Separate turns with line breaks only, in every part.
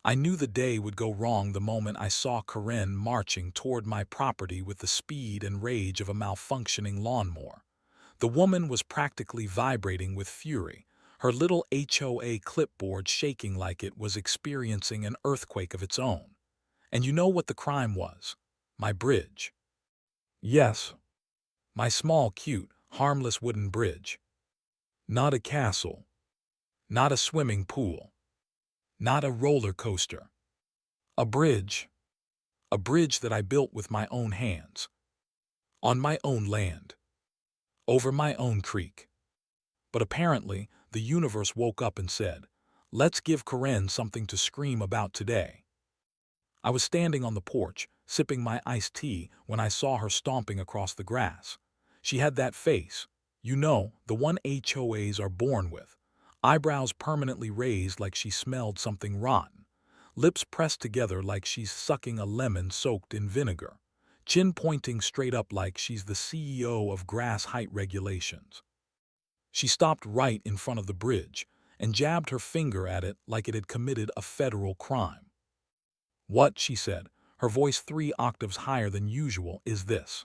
I knew the day would go wrong the moment I saw Karen marching toward my property with the speed and rage of a malfunctioning lawnmower. The woman was practically vibrating with fury, her little HOA clipboard shaking like it was experiencing an earthquake of its own. And you know what the crime was? My bridge. Yes, my small, cute, harmless wooden bridge. Not a castle, not a swimming pool, not a roller coaster. A bridge. A bridge that I built with my own hands, on my own land, over my own creek. But apparently, the universe woke up and said, let's give Karen something to scream about today. I was standing on the porch, sipping my iced tea, when I saw her stomping across the grass. She had that face, you know, the one HOAs are born with, eyebrows permanently raised like she smelled something rotten, lips pressed together like she's sucking a lemon soaked in vinegar, chin pointing straight up like she's the CEO of grass height regulations. She stopped right in front of the bridge and jabbed her finger at it like it had committed a federal crime. What, she said, her voice 3 octaves higher than usual, is this?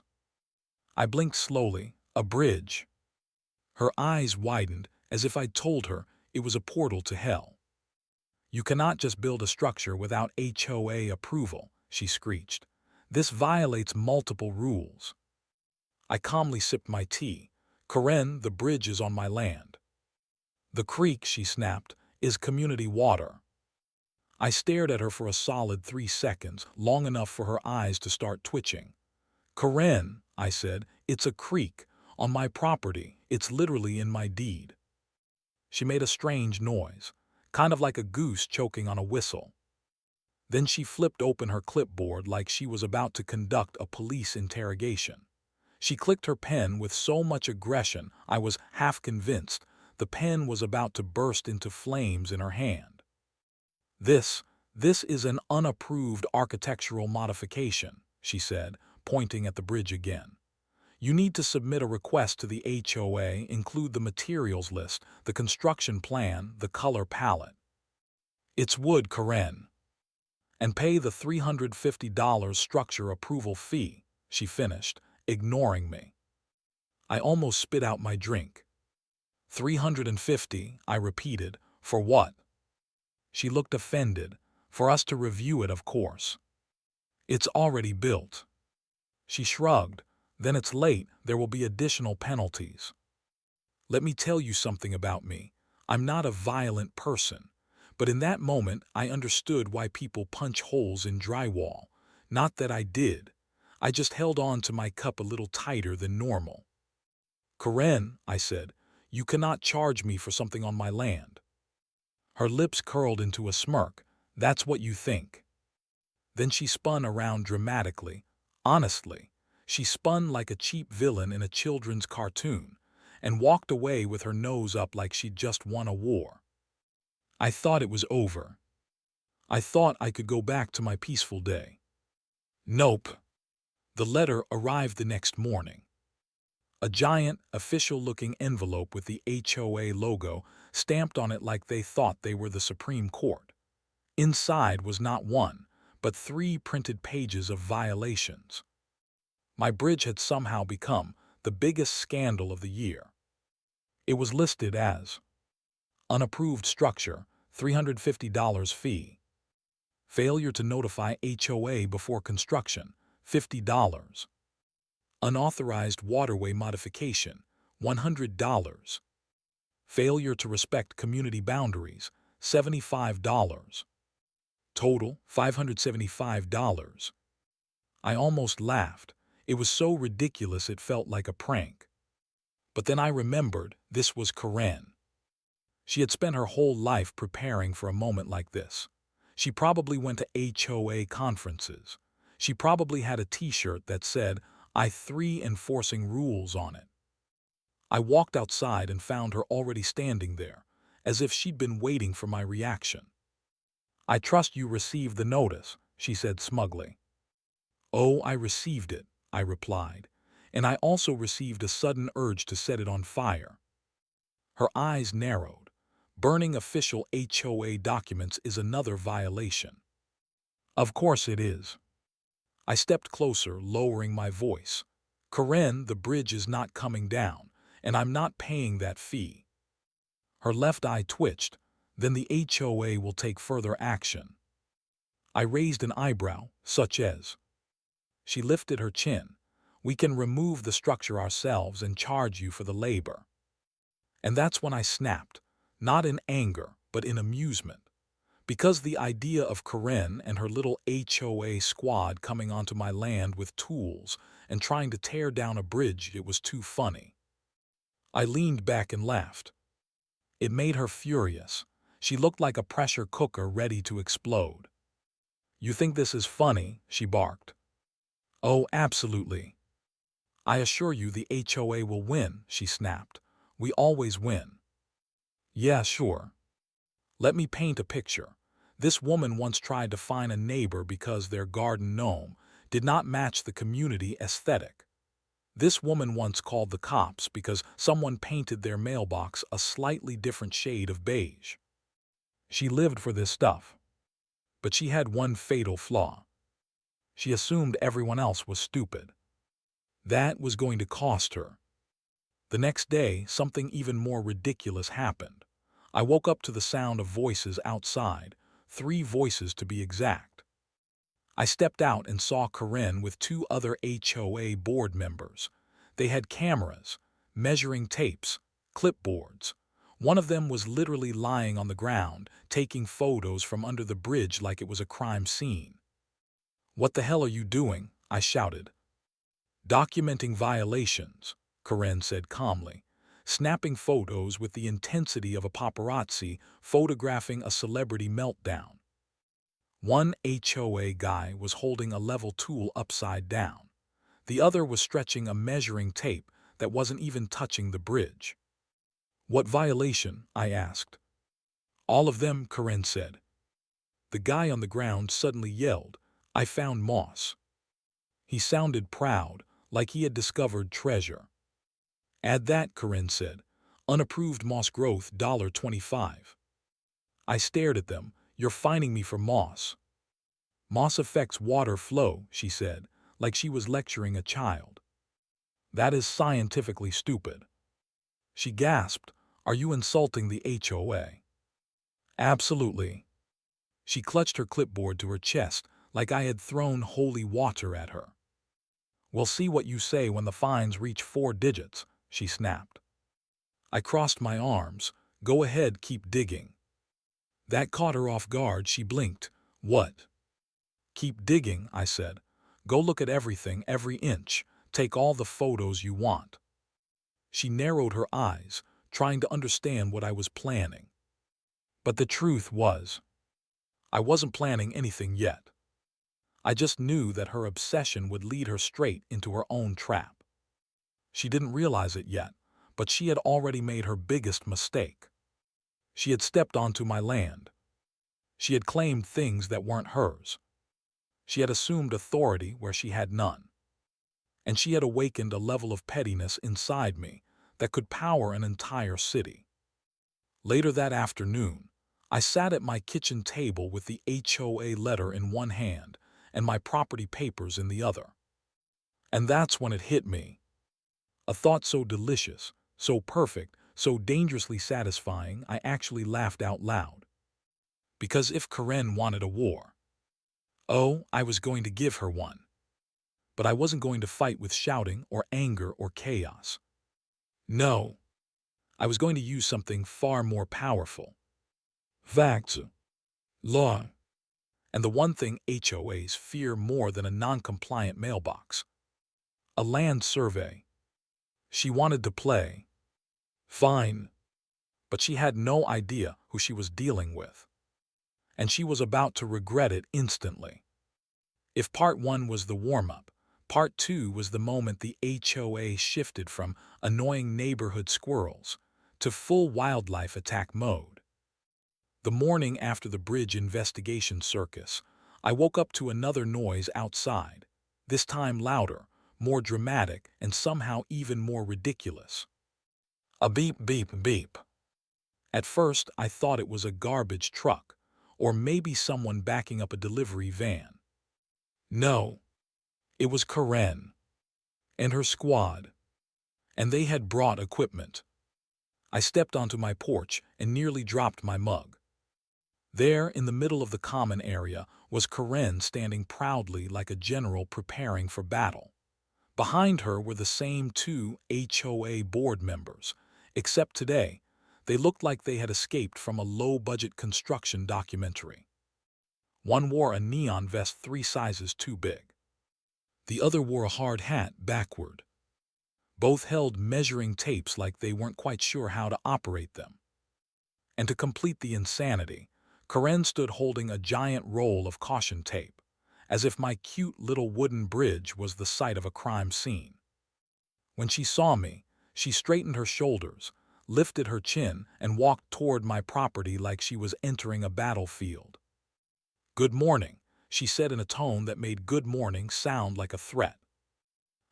I blinked slowly. A bridge. Her eyes widened as if I'd told her it was a portal to hell. You cannot just build a structure without HOA approval, she screeched. This violates multiple rules. I calmly sipped my tea. Karen, the bridge is on my land. The creek, she snapped, is community water. I stared at her for a solid 3 seconds, long enough for her eyes to start twitching. Karen, I said, it's a creek. On my property. It's literally in my deed. She made a strange noise, kind of like a goose choking on a whistle. Then she flipped open her clipboard like she was about to conduct a police interrogation. She clicked her pen with so much aggression I was half convinced the pen was about to burst into flames in her hand. This is an unapproved architectural modification, she said, pointing at the bridge again. You need to submit a request to the HOA, include the materials list, the construction plan, the color palette. It's wood, Karen. And pay the $350 structure approval fee, she finished, ignoring me. I almost spit out my drink. 350, I repeated, for what? She looked offended. For us to review it, of course. It's already built. She shrugged. Then it's late, there will be additional penalties. Let me tell you something about me. I'm not a violent person. But in that moment, I understood why people punch holes in drywall. Not that I did. I just held on to my cup a little tighter than normal. Karen, I said, you cannot charge me for something on my land. Her lips curled into a smirk. That's what you think. Then she spun around dramatically. Honestly, she spun like a cheap villain in a children's cartoon and walked away with her nose up like she'd just won a war. I thought it was over. I thought I could go back to my peaceful day. Nope. The letter arrived the next morning. A giant, official-looking envelope with the HOA logo stamped on it like they thought they were the Supreme Court. Inside was not one, but 3 printed pages of violations. My bridge had somehow become the biggest scandal of the year. It was listed as unapproved structure, $350 fee. Failure to notify HOA before construction, $50. Unauthorized waterway modification, $100. Failure to respect community boundaries, $75. Total, $575. I almost laughed. It was so ridiculous it felt like a prank. But then I remembered this was Karen. She had spent her whole life preparing for a moment like this. She probably went to HOA conferences. She probably had a t-shirt that said, I3 enforcing rules on it. I walked outside and found her already standing there, as if she'd been waiting for my reaction. I trust you received the notice, she said smugly. Oh, I received it, I replied, and I also received a sudden urge to set it on fire. Her eyes narrowed. Burning official HOA documents is another violation. Of course it is. I stepped closer, lowering my voice. Karen, the bridge is not coming down, and I'm not paying that fee. Her left eye twitched. Then the HOA will take further action. I raised an eyebrow, such as. She lifted her chin. We can remove the structure ourselves and charge you for the labor. And that's when I snapped, not in anger, but in amusement. Because the idea of Karen and her little HOA squad coming onto my land with tools and trying to tear down a bridge, it was too funny. I leaned back and laughed. It made her furious. She looked like a pressure cooker ready to explode. "You think this is funny?" she barked. "Oh, absolutely. I assure you the HOA will win," she snapped. "We always win." "Yeah, sure. Let me paint a picture. This woman once tried to fine a neighbor because their garden gnome did not match the community aesthetic. This woman once called the cops because someone painted their mailbox a slightly different shade of beige. She lived for this stuff. But she had one fatal flaw. She assumed everyone else was stupid. That was going to cost her. The next day, something even more ridiculous happened. I woke up to the sound of voices outside, 3 voices to be exact. I stepped out and saw Karen with 2 other HOA board members. They had cameras, measuring tapes, clipboards. One of them was literally lying on the ground, taking photos from under the bridge like it was a crime scene. "What the hell are you doing?" I shouted. "Documenting violations," Karen said calmly, snapping photos with the intensity of a paparazzi photographing a celebrity meltdown. One HOA guy was holding a level tool upside down. The other was stretching a measuring tape that wasn't even touching the bridge. "What violation?" I asked. "All of them," Karen said. The guy on the ground suddenly yelled, "I found moss." He sounded proud, like he had discovered treasure. "Add that," Karen said. "Unapproved moss growth, $25." I stared at them. "You're fining me for moss." "Moss affects water flow," she said, like she was lecturing a child. "That is scientifically stupid." She gasped, "Are you insulting the HOA?" "Absolutely." She clutched her clipboard to her chest like I had thrown holy water at her. "We'll see what you say when the fines reach 4 digits, she snapped. I crossed my arms. "Go ahead, keep digging." That caught her off guard. She blinked. "What?" "Keep digging," I said. "Go look at everything, every inch. Take all the photos you want." She narrowed her eyes, trying to understand what I was planning. But the truth was, I wasn't planning anything yet. I just knew that her obsession would lead her straight into her own trap. She didn't realize it yet, but she had already made her biggest mistake. She had stepped onto my land. She had claimed things that weren't hers. She had assumed authority where she had none. And she had awakened a level of pettiness inside me that could power an entire city. Later that afternoon, I sat at my kitchen table with the HOA letter in one hand and my property papers in the other. And that's when it hit me. A thought so delicious, so perfect, so dangerously satisfying, I actually laughed out loud. Because if Karen wanted a war, oh, I was going to give her one. But I wasn't going to fight with shouting or anger or chaos. No, I was going to use something far more powerful. Facts, law, and the one thing HOAs fear more than a non-compliant mailbox: a land survey. She wanted to play. Fine. But she had no idea who she was dealing with. And she was about to regret it instantly. If part 1 was the warm-up, part 2 was the moment the HOA shifted from annoying neighborhood squirrels to full wildlife attack mode. The morning after the bridge investigation circus, I woke up to another noise outside, this time louder, more dramatic, and somehow even more ridiculous. A beep, beep, beep. At first, I thought it was a garbage truck, or maybe someone backing up a delivery van. No, it was Karen and her squad, and they had brought equipment. I stepped onto my porch and nearly dropped my mug. There, in the middle of the common area, was Karen standing proudly like a general preparing for battle. Behind her were the same two HOA board members, except today, they looked like they had escaped from a low-budget construction documentary. One wore a neon vest 3 sizes too big. The other wore a hard hat backward. Both held measuring tapes like they weren't quite sure how to operate them. And to complete the insanity, Karen stood holding a giant roll of caution tape, as if my cute little wooden bridge was the site of a crime scene. When she saw me, she straightened her shoulders, lifted her chin, and walked toward my property like she was entering a battlefield. "Good morning," she said in a tone that made good morning sound like a threat.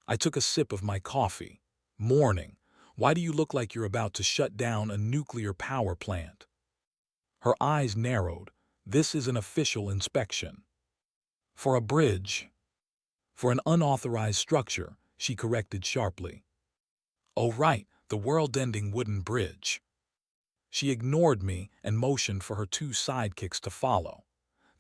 I took a sip of my coffee. "Morning. Why do you look like you're about to shut down a nuclear power plant?" Her eyes narrowed. "This is an official inspection." "For a bridge." "For an unauthorized structure," she corrected sharply. "Oh right, the world-ending wooden bridge." She ignored me and motioned for her 2 sidekicks to follow.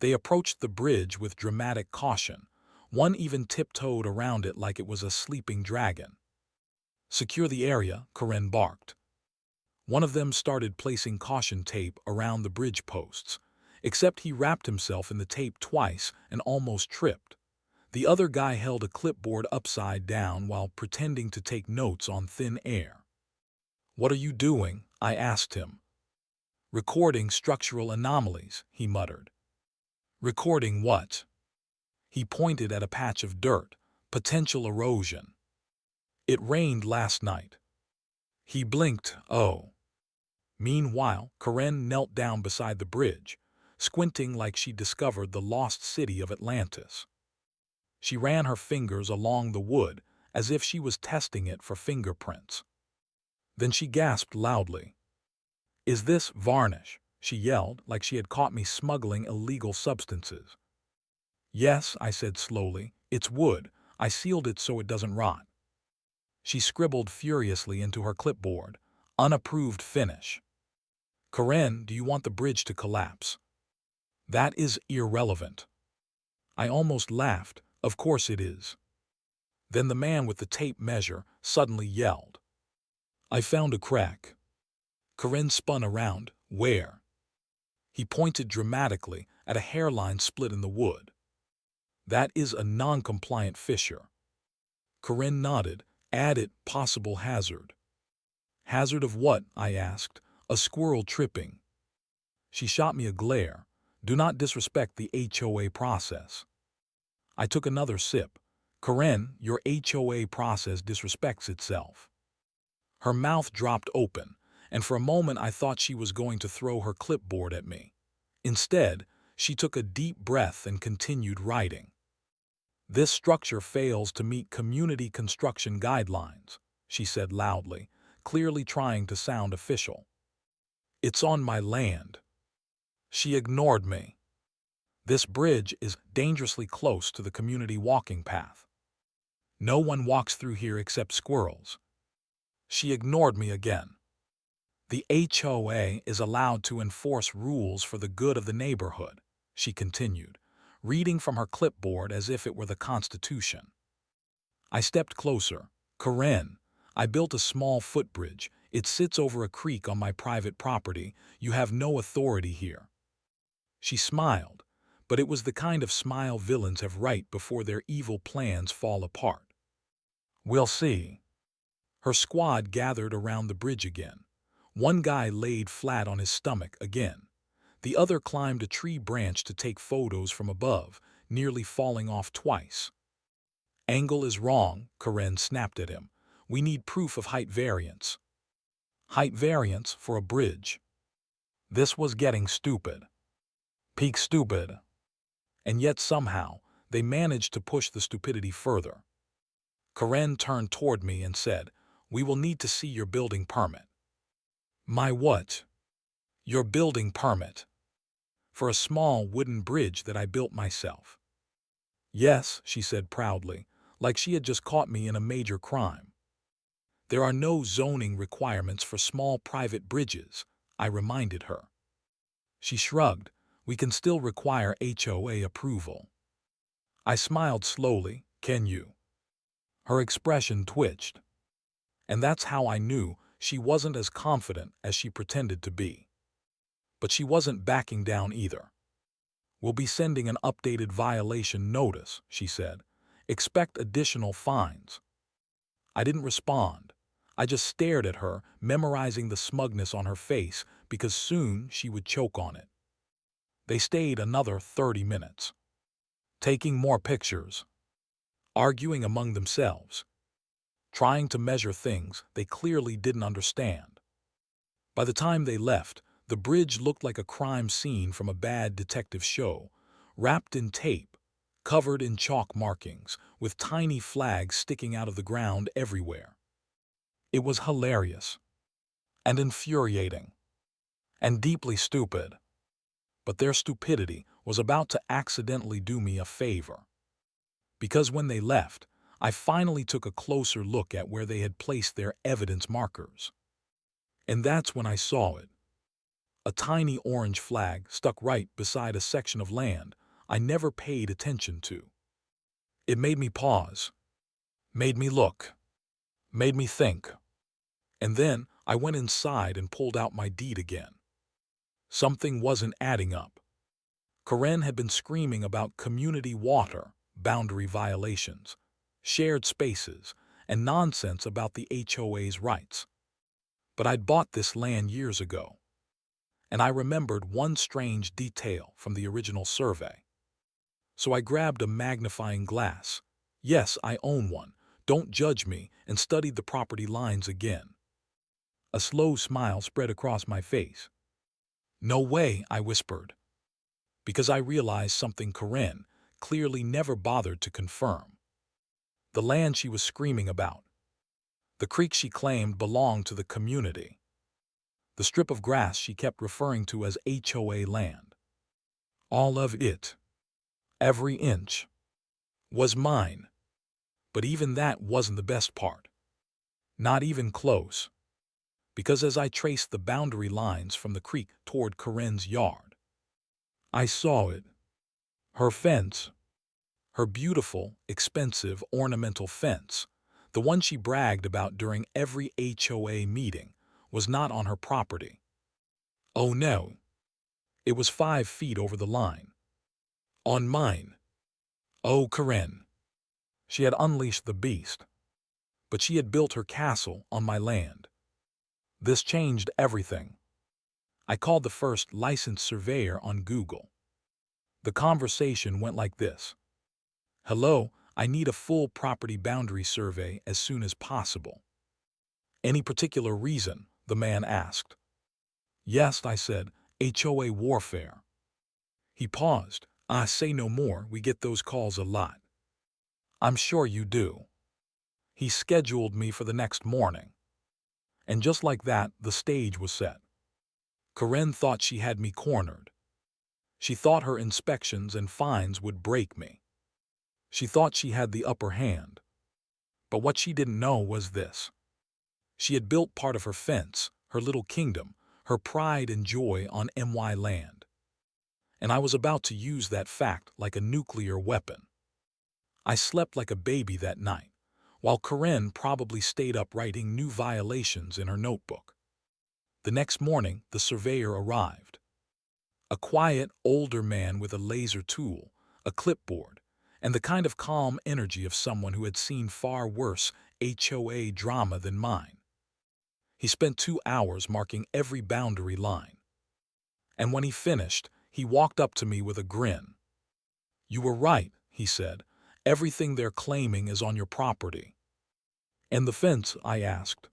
They approached the bridge with dramatic caution. One even tiptoed around it like it was a sleeping dragon. "Secure the area," Karen barked. One of them started placing caution tape around the bridge posts, except he wrapped himself in the tape twice and almost tripped. The other guy held a clipboard upside down while pretending to take notes on thin air. "What are you doing?" I asked him. "Recording structural anomalies," he muttered. "Recording what?" He pointed at a patch of dirt. "Potential erosion. It rained last night." He blinked. "Oh." Meanwhile, Karen knelt down beside the bridge, squinting like she discovered the lost city of Atlantis. She ran her fingers along the wood as if she was testing it for fingerprints. Then she gasped loudly. "Is this varnish?" she yelled, like she had caught me smuggling illegal substances. "Yes," I said slowly. "It's wood. I sealed it so it doesn't rot." She scribbled furiously into her clipboard. "Unapproved finish." "Karen, do you want the bridge to collapse?" "That is irrelevant." I almost laughed. "Of course it is." Then the man with the tape measure suddenly yelled. "I found a crack." Karen spun around. "Where?" He pointed dramatically at a hairline split in the wood. "That is a non-compliant fissure." Karen nodded. "Add it, possible hazard." "Hazard of what?" I asked. "A squirrel tripping." She shot me a glare. "Do not disrespect the HOA process." I took another sip. "Karen, your HOA process disrespects itself." Her mouth dropped open, and for a moment I thought she was going to throw her clipboard at me. Instead, she took a deep breath and continued writing. "This structure fails to meet community construction guidelines," she said loudly, clearly trying to sound official. "It's on my land." She ignored me. "This bridge is dangerously close to the community walking path. No one walks through here except squirrels." She ignored me again. "The HOA is allowed to enforce rules for the good of the neighborhood," she continued, reading from her clipboard as if it were the Constitution. I stepped closer. "Karen, I built a small footbridge. It sits over a creek on my private property. You have no authority here." She smiled, but it was the kind of smile villains have right before their evil plans fall apart. "We'll see." Her squad gathered around the bridge again. One guy laid flat on his stomach again. The other climbed a tree branch to take photos from above, nearly falling off twice. "Angle is wrong," Karen snapped at him. "We need proof of height variance." Height variance for a bridge. This was getting stupid. Peak stupid. And yet somehow, they managed to push the stupidity further. Karen turned toward me and said, "We will need to see your building permit." "My what?" Your building permit. For a small wooden bridge that I built myself. Yes, she said proudly, like she had just caught me in a major crime. There are no zoning requirements for small private bridges, I reminded her. She shrugged. We can still require HOA approval. I smiled slowly. Can you? Her expression twitched. And that's how I knew she wasn't as confident as she pretended to be. But she wasn't backing down either. We'll be sending an updated violation notice, she said. Expect additional fines. I didn't respond. I just stared at her, memorizing the smugness on her face, because soon she would choke on it. They stayed another 30 minutes, taking more pictures, arguing among themselves, trying to measure things they clearly didn't understand. By the time they left, the bridge looked like a crime scene from a bad detective show, wrapped in tape, covered in chalk markings, with tiny flags sticking out of the ground everywhere. It was hilarious, and infuriating, and deeply stupid. But their stupidity was about to accidentally do me a favor. Because when they left, I finally took a closer look at where they had placed their evidence markers. And that's when I saw it. A tiny orange flag stuck right beside a section of land I never paid attention to. It made me pause, made me look, made me think. And then I went inside and pulled out my deed again. Something wasn't adding up. Karen had been screaming about community water, boundary violations, shared spaces, and nonsense about the HOA's rights. But I'd bought this land years ago, and I remembered one strange detail from the original survey. So I grabbed a magnifying glass. Yes, I own one. Don't judge me, and studied the property lines again. A slow smile spread across my face. No way, I whispered, because I realized something Karen clearly never bothered to confirm. The land she was screaming about, the creek she claimed belonged to the community, the strip of grass she kept referring to as HOA land. All of it, every inch, was mine. But even that wasn't the best part. Not even close. Because as I traced the boundary lines from the creek toward Karen's yard, I saw it. Her fence. Her beautiful, expensive, ornamental fence, the one she bragged about during every HOA meeting, was not on her property. Oh no. It was 5 feet over the line. On mine. Oh, Karen. She had unleashed the beast. But she had built her castle on my land. This changed everything. I called the first licensed surveyor on Google. The conversation went like this. Hello, I need a full property boundary survey as soon as possible. Any particular reason? The man asked. Yes, I said, HOA warfare. He paused. I say no more, we get those calls a lot. I'm sure you do. He scheduled me for the next morning. And just like that, the stage was set. Karen thought she had me cornered. She thought her inspections and fines would break me. She thought she had the upper hand. But what she didn't know was this. She had built part of her fence, her little kingdom, her pride and joy on MY land. And I was about to use that fact like a nuclear weapon. I slept like a baby that night, while Karen probably stayed up writing new violations in her notebook. The next morning, the surveyor arrived. A quiet, older man with a laser tool, a clipboard, and the kind of calm energy of someone who had seen far worse HOA drama than mine. He spent 2 hours marking every boundary line. And when he finished, he walked up to me with a grin. You were right, he said. Everything they're claiming is on your property. And the fence? I asked.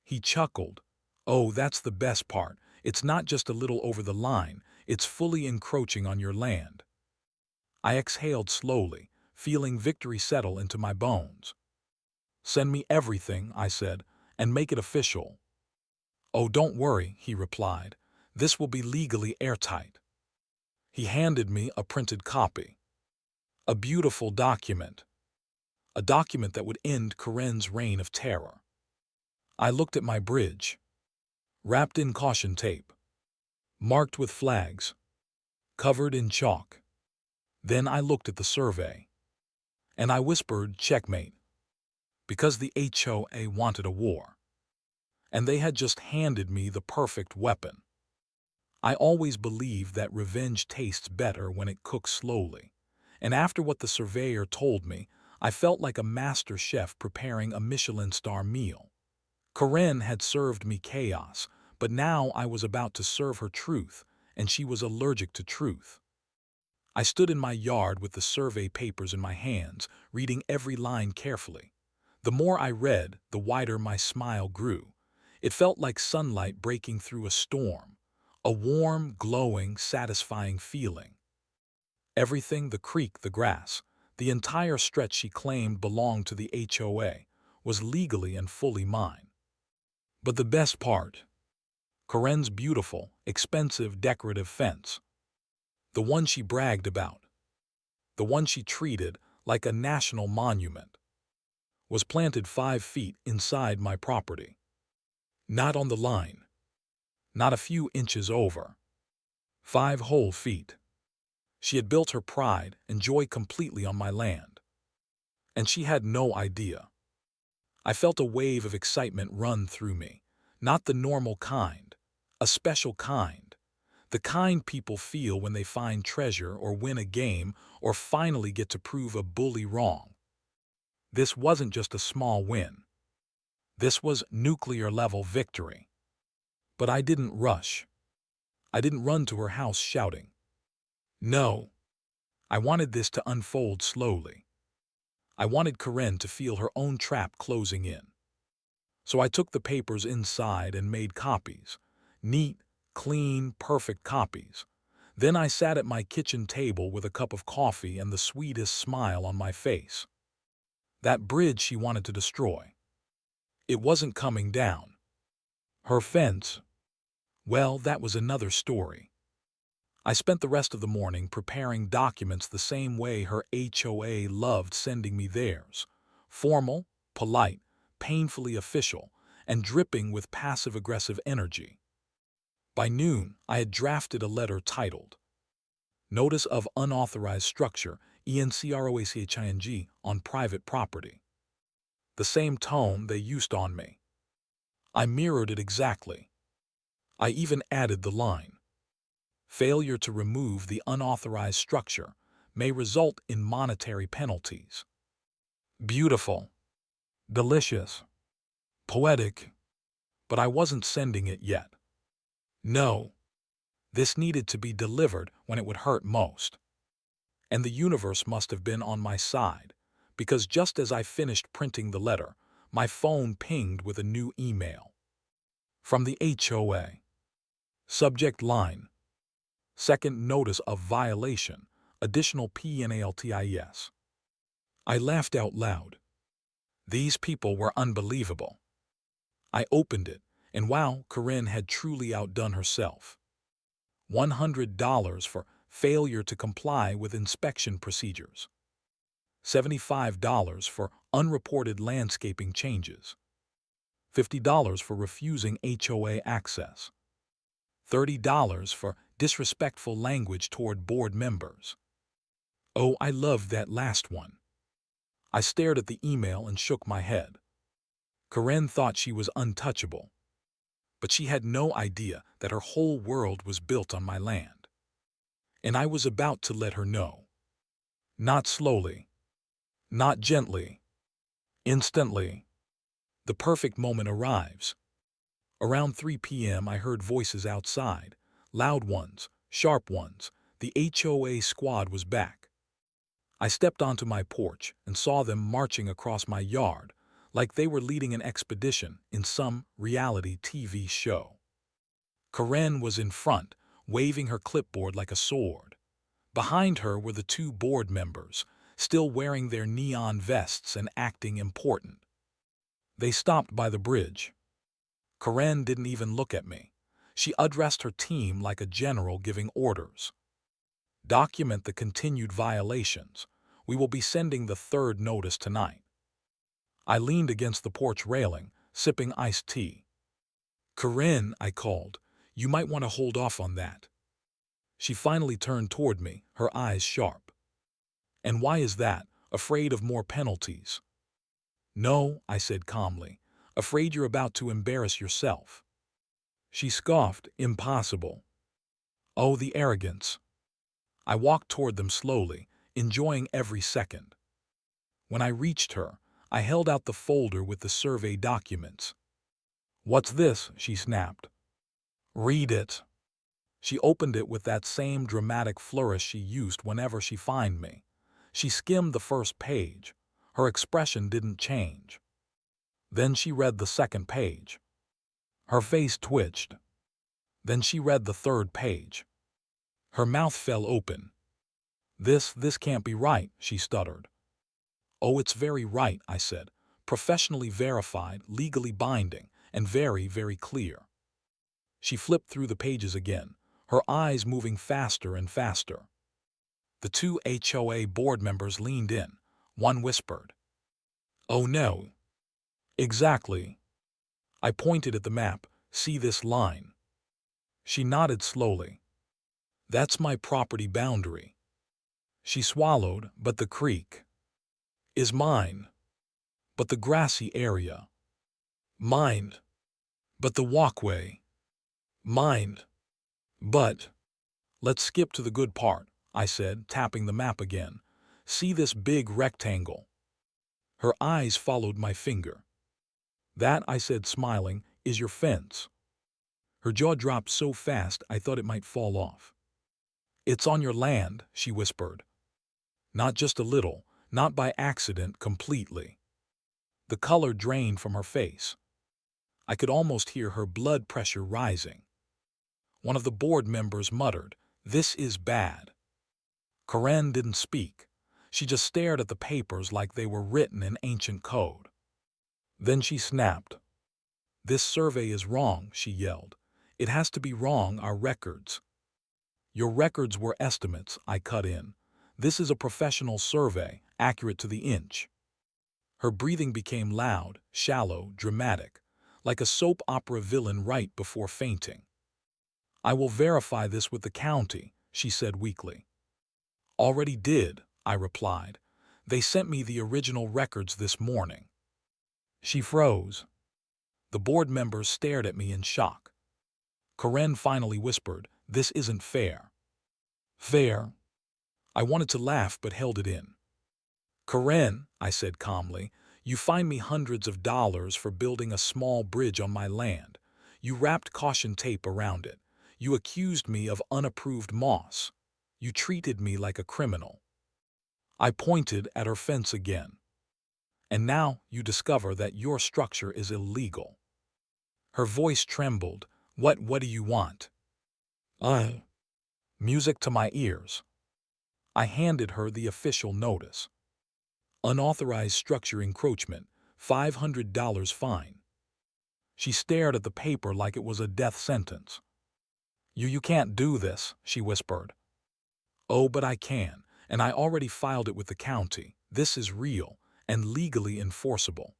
He chuckled. Oh, that's the best part. It's not just a little over the line, it's fully encroaching on your land. I exhaled slowly, feeling victory settle into my bones. Send me everything, I said, and make it official. Oh, don't worry, he replied. This will be legally airtight. He handed me a printed copy. A beautiful document. A document that would end Karen's reign of terror. I looked at my bridge. Wrapped in caution tape. Marked with flags. Covered in chalk. Then I looked at the survey. And I whispered, checkmate. Because the HOA wanted a war. And they had just handed me the perfect weapon. I always believed that revenge tastes better when it cooks slowly. And after what the surveyor told me, I felt like a master chef preparing a Michelin star meal. Karen had served me chaos, but now I was about to serve her truth, and she was allergic to truth. I stood in my yard with the survey papers in my hands, reading every line carefully. The more I read, the wider my smile grew. It felt like sunlight breaking through a storm, a warm, glowing, satisfying feeling. Everything, the creek, the grass, the entire stretch she claimed belonged to the HOA, was legally and fully mine. But the best part, Karen's beautiful, expensive, decorative fence. The one she bragged about. The one she treated like a national monument. Was planted 5 feet inside my property. Not on the line. Not a few inches over. 5 whole feet. She had built her pride and joy completely on my land. And she had no idea. I felt a wave of excitement run through me. Not the normal kind. A special kind. The kind people feel when they find treasure or win a game or finally get to prove a bully wrong. This wasn't just a small win. This was nuclear-level victory. But I didn't rush. I didn't run to her house shouting. No. I wanted this to unfold slowly. I wanted Karen to feel her own trap closing in. So I took the papers inside and made copies. Neat, clean, perfect copies. Then I sat at my kitchen table with a cup of coffee and the sweetest smile on my face. That bridge she wanted to destroy. It wasn't coming down. Her fence, well, that was another story. I spent the rest of the morning preparing documents the same way her HOA loved sending me theirs. Formal, polite, painfully official, and dripping with passive-aggressive energy. By noon, I had drafted a letter titled, Notice of Unauthorized Structure, ENCROACHING, on Private Property. The same tone they used on me. I mirrored it exactly. I even added the line, Failure to remove the unauthorized structure may result in monetary penalties. Beautiful. Delicious. Poetic. But I wasn't sending it yet. No. This needed to be delivered when it would hurt most. And the universe must have been on my side, because just as I finished printing the letter, my phone pinged with a new email. From the HOA. Subject line. Second notice of violation, additional penalties. I laughed out loud. These people were unbelievable. I opened it, and wow, Karen had truly outdone herself. $100 for failure to comply with inspection procedures. $75 for unreported landscaping changes. $50 for refusing HOA access. $30 for disrespectful language toward board members. Oh, I loved that last one. I stared at the email and shook my head. Karen thought she was untouchable. But she had no idea that her whole world was built on my land. And I was about to let her know. Not slowly. Not gently. Instantly. The perfect moment arrives. Around 3 p.m. I heard voices outside. Loud ones, sharp ones. The HOA squad was back. I stepped onto my porch and saw them marching across my yard like they were leading an expedition in some reality TV show. Karen was in front, waving her clipboard like a sword. Behind her were the 2 board members, still wearing their neon vests and acting important. They stopped by the bridge. Karen didn't even look at me. She addressed her team like a general giving orders. Document the continued violations. We will be sending the third notice tonight. I leaned against the porch railing, sipping iced tea. Karen, I called, you might want to hold off on that. She finally turned toward me, her eyes sharp. And why is that? Afraid of more penalties? No, I said calmly. Afraid you're about to embarrass yourself. She scoffed, impossible. Oh, the arrogance. I walked toward them slowly, enjoying every second. When I reached her, I held out the folder with the survey documents. What's this? She snapped. Read it. She opened it with that same dramatic flourish she used whenever she fined me. She skimmed the first page. Her expression didn't change. Then she read the second page. Her face twitched. Then she read the third page. Her mouth fell open. This can't be right, she stuttered. Oh, it's very right, I said. Professionally verified, legally binding, and very, very clear. She flipped through the pages again, her eyes moving faster and faster. The two HOA board members leaned in. One whispered, "Oh no." Exactly. I pointed at the map. See this line? She nodded slowly. That's my property boundary. She swallowed, but the creek is mine. But the grassy area, mine. But the walkway, mine. But, let's skip to the good part, I said, tapping the map again. See this big rectangle? Her eyes followed my finger. That, I said, smiling, is your fence. Her jaw dropped so fast I thought it might fall off. It's on your land, she whispered. Not just a little, not by accident, completely. The color drained from her face. I could almost hear her blood pressure rising. One of the board members muttered, "This is bad." Karen didn't speak. She just stared at the papers like they were written in ancient code. Then she snapped. "This survey is wrong," she yelled. "It has to be wrong, our records." "Your records were estimates," I cut in. "This is a professional survey, accurate to the inch." Her breathing became loud, shallow, dramatic, like a soap opera villain right before fainting. "I will verify this with the county," she said weakly. "Already did," I replied. "They sent me the original records this morning." She froze. The board members stared at me in shock. Karen finally whispered, "This isn't fair." Fair? I wanted to laugh but held it in. "Karen," I said calmly, "you fined me hundreds of dollars for building a small bridge on my land. You wrapped caution tape around it. You accused me of unapproved moss. You treated me like a criminal." I pointed at her fence again. "And now you discover that your structure is illegal." Her voice trembled. What do you want?" Music to my ears. I handed her the official notice. Unauthorized structure encroachment, $500 fine. She stared at the paper like it was a death sentence. You can't do this," she whispered. "Oh, but I can, and I already filed it with the county. This is real and legally enforceable."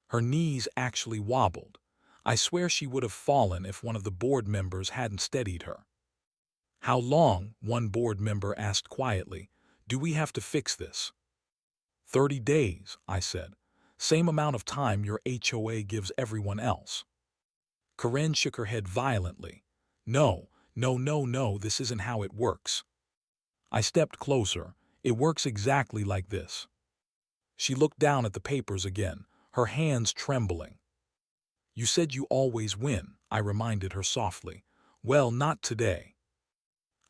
Her knees actually wobbled. I swear she would have fallen if one of the board members hadn't steadied her. "How long," one board member asked quietly, "do we have to fix this?" 30 days, I said. "Same amount of time your HOA gives everyone else." Karen shook her head violently. No, this isn't how it works." I stepped closer. "It works exactly like this." She looked down at the papers again, her hands trembling. "You said you always win," I reminded her softly. "Well, not today."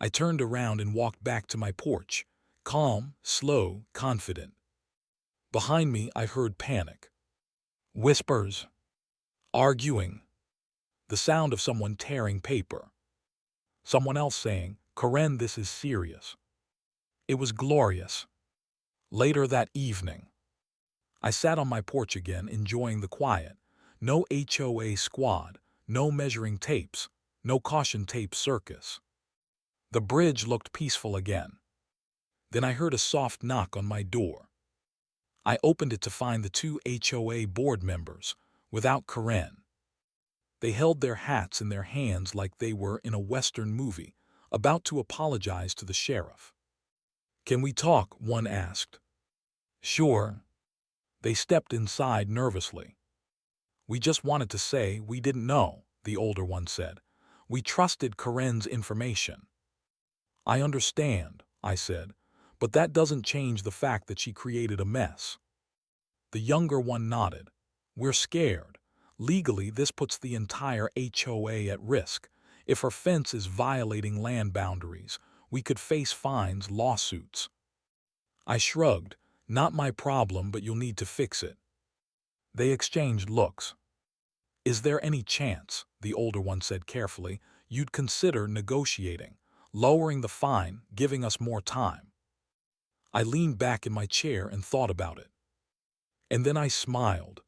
I turned around and walked back to my porch, calm, slow, confident. Behind me, I heard panic. Whispers. Arguing. The sound of someone tearing paper. Someone else saying, "Karen, this is serious." It was glorious. Later that evening, I sat on my porch again, enjoying the quiet. No HOA squad, no measuring tapes, No caution tape circus. The bridge looked peaceful again. Then I heard a soft knock on my door. I opened it to find the two HOA board members, without Karen. They held their hats in their hands like they were in a Western movie, about to apologize to the sheriff. "Can we talk?" one asked. "Sure." They stepped inside nervously. "We just wanted to say we didn't know," the older one said. "We trusted Karen's information." "I understand," I said, "but that doesn't change the fact that she created a mess." The younger one nodded. "We're scared. Legally, this puts the entire HOA at risk. If her fence is violating land boundaries, we could face fines, lawsuits." I shrugged. "Not my problem, but you'll need to fix it." They exchanged looks. "Is there any chance," the older one said carefully, "you'd consider negotiating, lowering the fine, giving us more time?" I leaned back in my chair and thought about it. And then I smiled.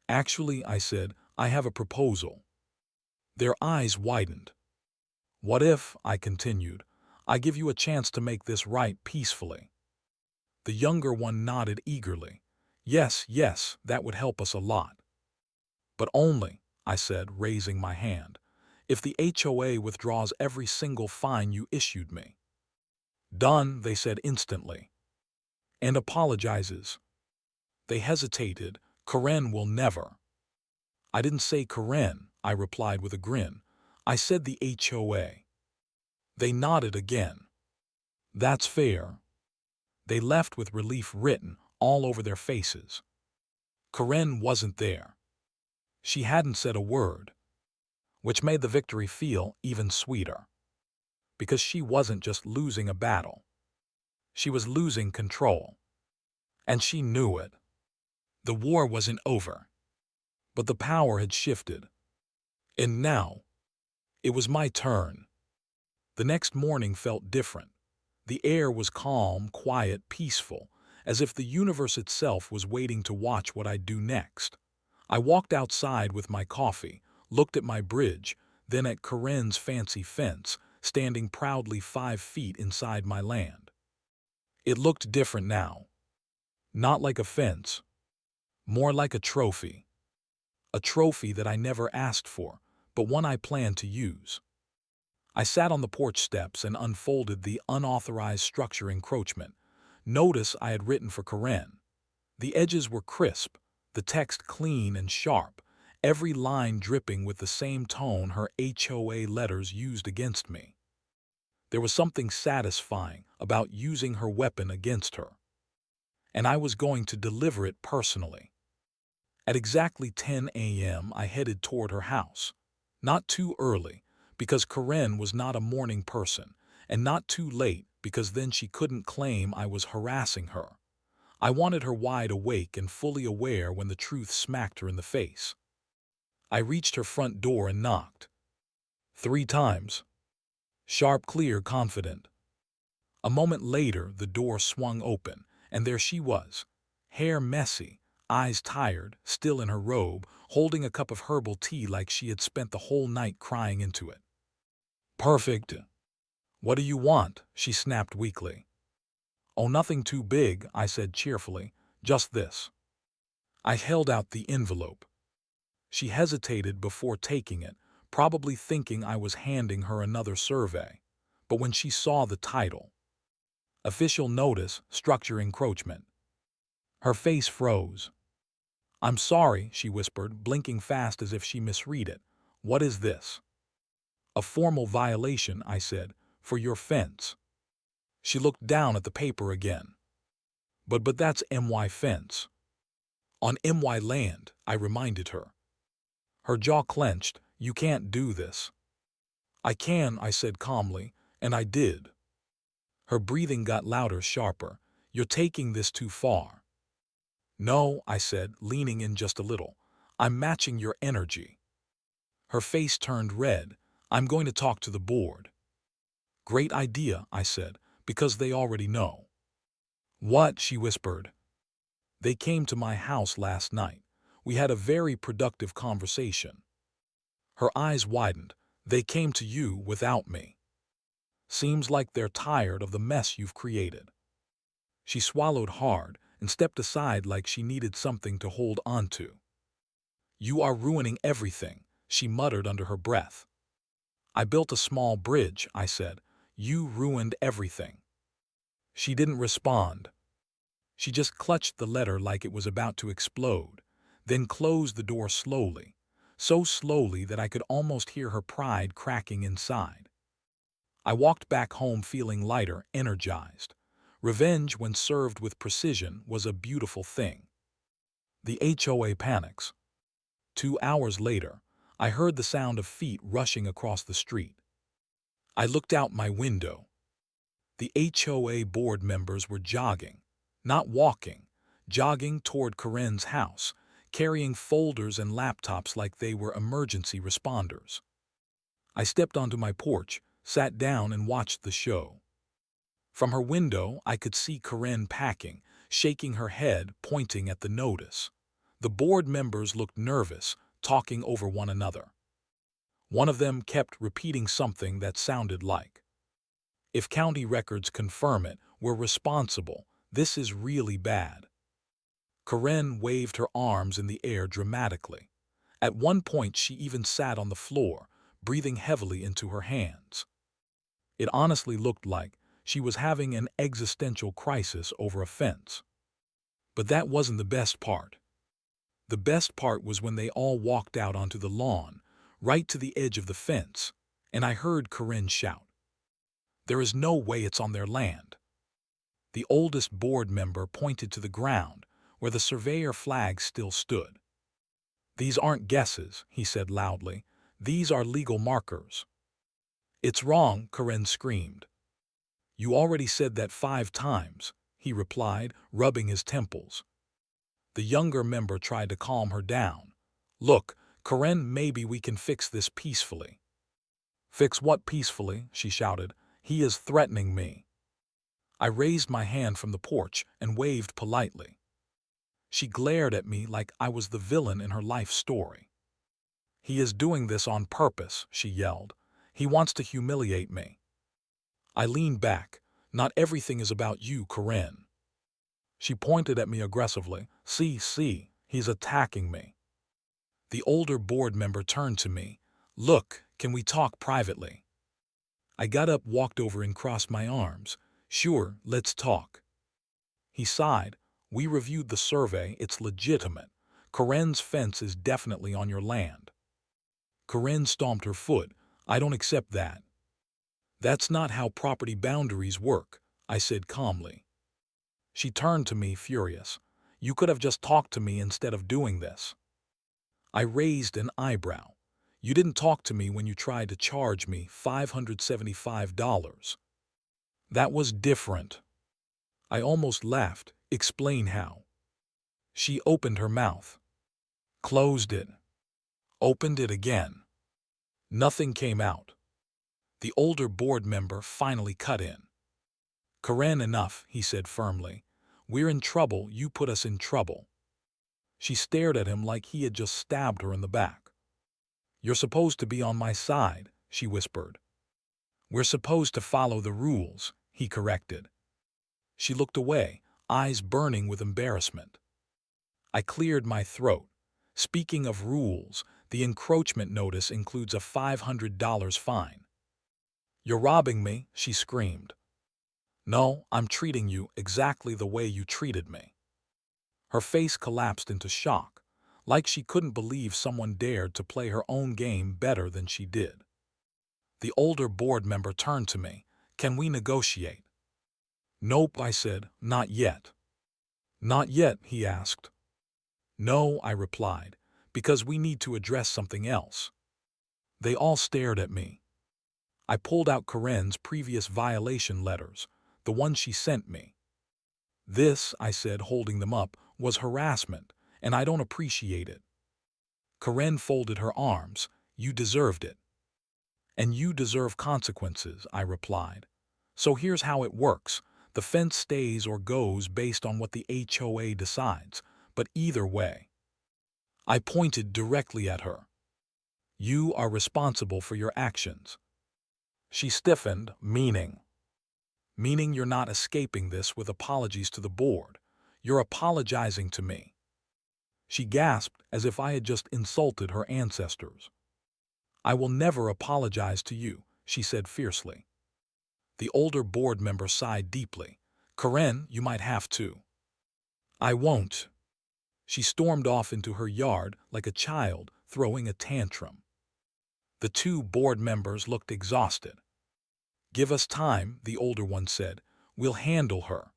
"Actually," I said, "I have a proposal." Their eyes widened. "What if," I continued, "I give you a chance to make this right peacefully?" The younger one nodded eagerly. "Yes, yes, that would help us a lot." "But only," I said, raising my hand, "if the HOA withdraws every single fine you issued me." "Done," they said instantly. "And apologizes." They hesitated. "Karen will never." "I didn't say Karen," I replied with a grin. "I said the HOA." They nodded again. "That's fair." They left with relief written all over their faces. Karen wasn't there. She hadn't said a word, which made the victory feel even sweeter. Because she wasn't just losing a battle. She was losing control. And she knew it. The war wasn't over. But the power had shifted. And now, it was my turn. The next morning felt different. The air was calm, quiet, peaceful, as if the universe itself was waiting to watch what I'd do next. I walked outside with my coffee, looked at my bridge, then at Karen's fancy fence, standing proudly 5 feet inside my land. It looked different now. Not like a fence. More like a trophy. A trophy that I never asked for, but one I planned to use. I sat on the porch steps and unfolded the unauthorized structure encroachment. Notice I had written for Karen. The edges were crisp, the text clean and sharp, every line dripping with the same tone her HOA letters used against me. There was something satisfying about using her weapon against her. And I was going to deliver it personally. At exactly 10 a.m. I headed toward her house. Not too early, because Karen was not a morning person, and not too late, because then she couldn't claim I was harassing her. I wanted her wide awake and fully aware when the truth smacked her in the face. I reached her front door and knocked. 3 times. Sharp, clear, confident. A moment later, the door swung open, and there she was. Hair messy, eyes tired, still in her robe, holding a cup of herbal tea like she had spent the whole night crying into it. "Perfect." "What do you want?" she snapped weakly. "Oh, nothing too big," I said cheerfully. "Just this." I held out the envelope. She hesitated before taking it, probably thinking I was handing her another survey. But when she saw the title, "Official Notice, Structure Encroachment," her face froze. "I'm sorry," she whispered, blinking fast as if she misread it. "What is this?" "A formal violation," I said, "for your fence." She looked down at the paper again. But that's MY fence." "On MY land," I reminded her. Her jaw clenched. "You can't do this." "I can," I said calmly, and I did. Her breathing got louder, sharper. "You're taking this too far." "No," I said, leaning in just a little. "I'm matching your energy." Her face turned red. "I'm going to talk to the board." "Great idea," I said, "because they already know." "What?" she whispered. "They came to my house last night. We had a very productive conversation." Her eyes widened. They came to you without me. Seems like they're tired of the mess you've created." She swallowed hard and stepped aside like she needed something to hold onto. "You are ruining everything," she muttered under her breath. "I built a small bridge," I said. "You ruined everything." She didn't respond. She just clutched the letter like it was about to explode, then closed the door slowly, so slowly that I could almost hear her pride cracking inside. I walked back home feeling lighter, energized. Revenge, when served with precision, was a beautiful thing. The HOA panics. 2 hours later, I heard the sound of feet rushing across the street. I looked out my window. The HOA board members were jogging, not walking, jogging toward Karen's house, carrying folders and laptops like they were emergency responders. I stepped onto my porch, sat down and watched the show. From her window, I could see Karen packing, shaking her head, pointing at the notice. The board members looked nervous, talking over one another. One of them kept repeating something that sounded like, "If county records confirm it, we're responsible. This is really bad." Karen waved her arms in the air dramatically. At one point, she even sat on the floor, breathing heavily into her hands. It honestly looked like she was having an existential crisis over a fence. But that wasn't the best part. The best part was when they all walked out onto the lawn, right to the edge of the fence, and I heard Karen shout, "There is no way it's on their land." The oldest board member pointed to the ground, where the surveyor flag still stood. "These aren't guesses," he said loudly. "These are legal markers." "It's wrong," Karen screamed. "You already said that 5 times, he replied, rubbing his temples. The younger member tried to calm her down. "Look, Karen, maybe we can fix this peacefully." "Fix what peacefully?" she shouted. "He is threatening me." I raised my hand from the porch and waved politely. She glared at me like I was the villain in her life story. "He is doing this on purpose," she yelled. "He wants to humiliate me." I leaned back. "Not everything is about you, Karen." She pointed at me aggressively. See, he's attacking me." The older board member turned to me. "Look, can we talk privately?" I got up, walked over and crossed my arms. "Sure, let's talk." He sighed. "We reviewed the survey, it's legitimate. Karen's fence is definitely on your land." Karen stomped her foot. "I don't accept that." "That's not how property boundaries work," I said calmly. She turned to me, furious. "You could have just talked to me instead of doing this." I raised an eyebrow. "You didn't talk to me when you tried to charge me $575. That was different." I almost laughed. "Explain how." She opened her mouth. Closed it. Opened it again. Nothing came out. The older board member finally cut in. "Karen, enough," he said firmly. "We're in trouble, you put us in trouble." She stared at him like he had just stabbed her in the back. "You're supposed to be on my side," she whispered. "We're supposed to follow the rules," he corrected. She looked away, eyes burning with embarrassment. I cleared my throat. "Speaking of rules, the encroachment notice includes a $500 fine." "You're robbing me," she screamed. "No, I'm treating you exactly the way you treated me." Her face collapsed into shock, like she couldn't believe someone dared to play her own game better than she did. The older board member turned to me. "Can we negotiate?" "Nope," I said, "not yet." "Not yet?" he asked. "No," I replied, "because we need to address something else." They all stared at me. I pulled out Karen's previous violation letters, the ones she sent me. "This," I said, holding them up, "was harassment, and I don't appreciate it." Karen folded her arms. "You deserved it." "And you deserve consequences," I replied. "So here's how it works. The fence stays or goes based on what the HOA decides, but either way." I pointed directly at her. You are responsible for your actions. She stiffened, meaning you're not escaping this with apologies to the board. You're apologizing to me. She gasped as if I had just insulted her ancestors. I will never apologize to you, she said fiercely. The older board member sighed deeply. Karen, you might have to. I won't. She stormed off into her yard like a child throwing a tantrum. The two board members looked exhausted. Give us time, the older one said. We'll handle her.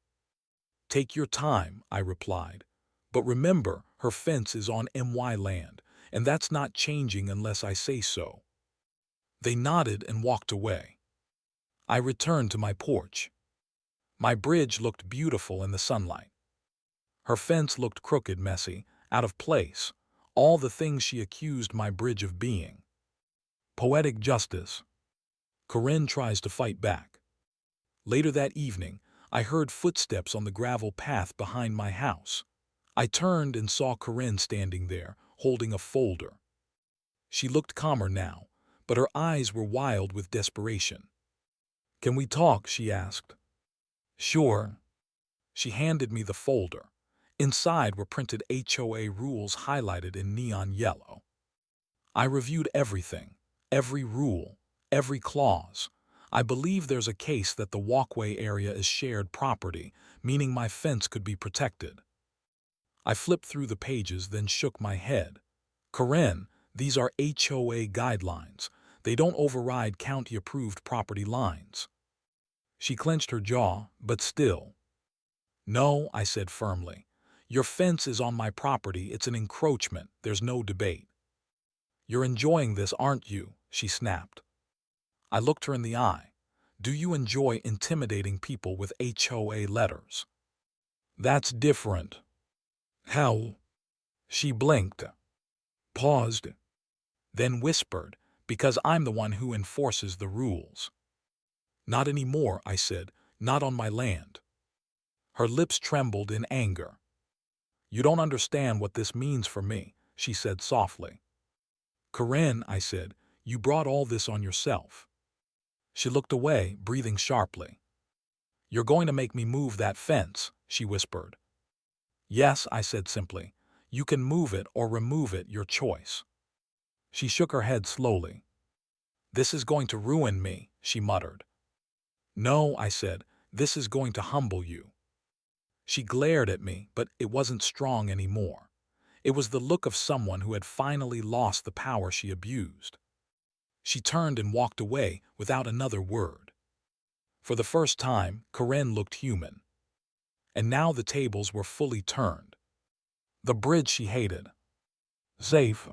Take your time, I replied. But remember, her fence is on MY land, and that's not changing unless I say so. They nodded and walked away. I returned to my porch. My bridge looked beautiful in the sunlight. Her fence looked crooked, messy, out of place, all the things she accused my bridge of being. Poetic justice. Corinne tries to fight back. Later that evening, I heard footsteps on the gravel path behind my house. I turned and saw Corinne standing there, holding a folder. She looked calmer now, but her eyes were wild with desperation. Can we talk? She asked. Sure. She handed me the folder. Inside were printed HOA rules highlighted in neon yellow. I reviewed everything, every rule, every clause. I believe there's a case that the walkway area is shared property, meaning my fence could be protected. I flipped through the pages, then shook my head. Corinne, these are HOA guidelines. They don't override county-approved property lines. She clenched her jaw, but still. No, I said firmly. Your fence is on my property. It's an encroachment. There's no debate. You're enjoying this, aren't you? She snapped. I looked her in the eye. Do you enjoy intimidating people with HOA letters? That's different. How? She blinked, paused, then whispered, because I'm the one who enforces the rules. Not anymore, I said, not on my land. Her lips trembled in anger. You don't understand what this means for me, she said softly. Corinne, I said, you brought all this on yourself. She looked away, breathing sharply. You're going to make me move that fence, she whispered. Yes, I said simply. You can move it or remove it, your choice. She shook her head slowly. This is going to ruin me, she muttered. No, I said, this is going to humble you. She glared at me, but it wasn't strong anymore. It was the look of someone who had finally lost the power she abused. She turned and walked away without another word. For the first time, Corinne looked human. And now the tables were fully turned. The bridge she hated. Safe.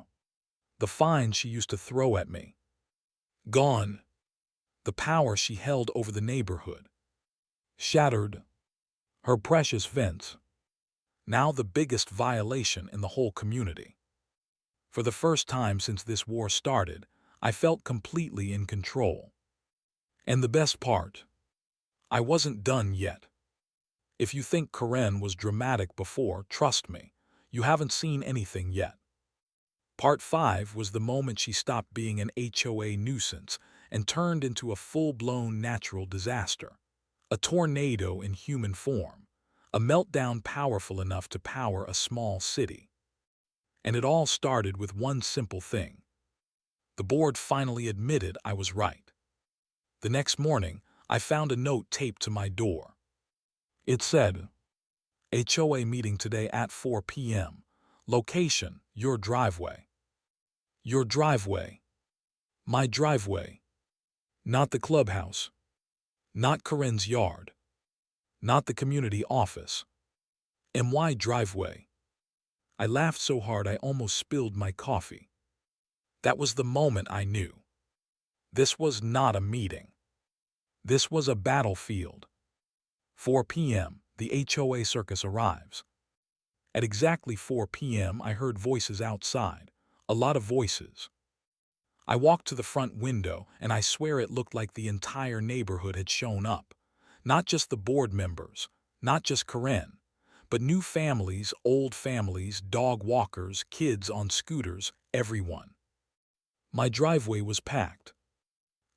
The fines she used to throw at me. Gone. The power she held over the neighborhood. Shattered. Her precious fence. Now the biggest violation in the whole community. For the first time since this war started, I felt completely in control. And the best part, I wasn't done yet. If you think Karen was dramatic before, trust me, you haven't seen anything yet. Part 5 was the moment she stopped being an HOA nuisance and turned into a full-blown natural disaster. A tornado in human form. A meltdown powerful enough to power a small city. And it all started with one simple thing. The board finally admitted I was right. The next morning, I found a note taped to my door. It said, HOA meeting today at 4 p.m. Location, your driveway. Your driveway. My driveway. Not the clubhouse. Not Corinne's yard. Not the community office. MY driveway. I laughed so hard I almost spilled my coffee. That was the moment I knew. This was not a meeting. This was a battlefield. 4 p.m., the HOA circus arrives. At exactly 4 p.m., I heard voices outside. A lot of voices. I walked to the front window, and I swear it looked like the entire neighborhood had shown up. Not just the board members, not just Karen, but new families, old families, dog walkers, kids on scooters, everyone. My driveway was packed.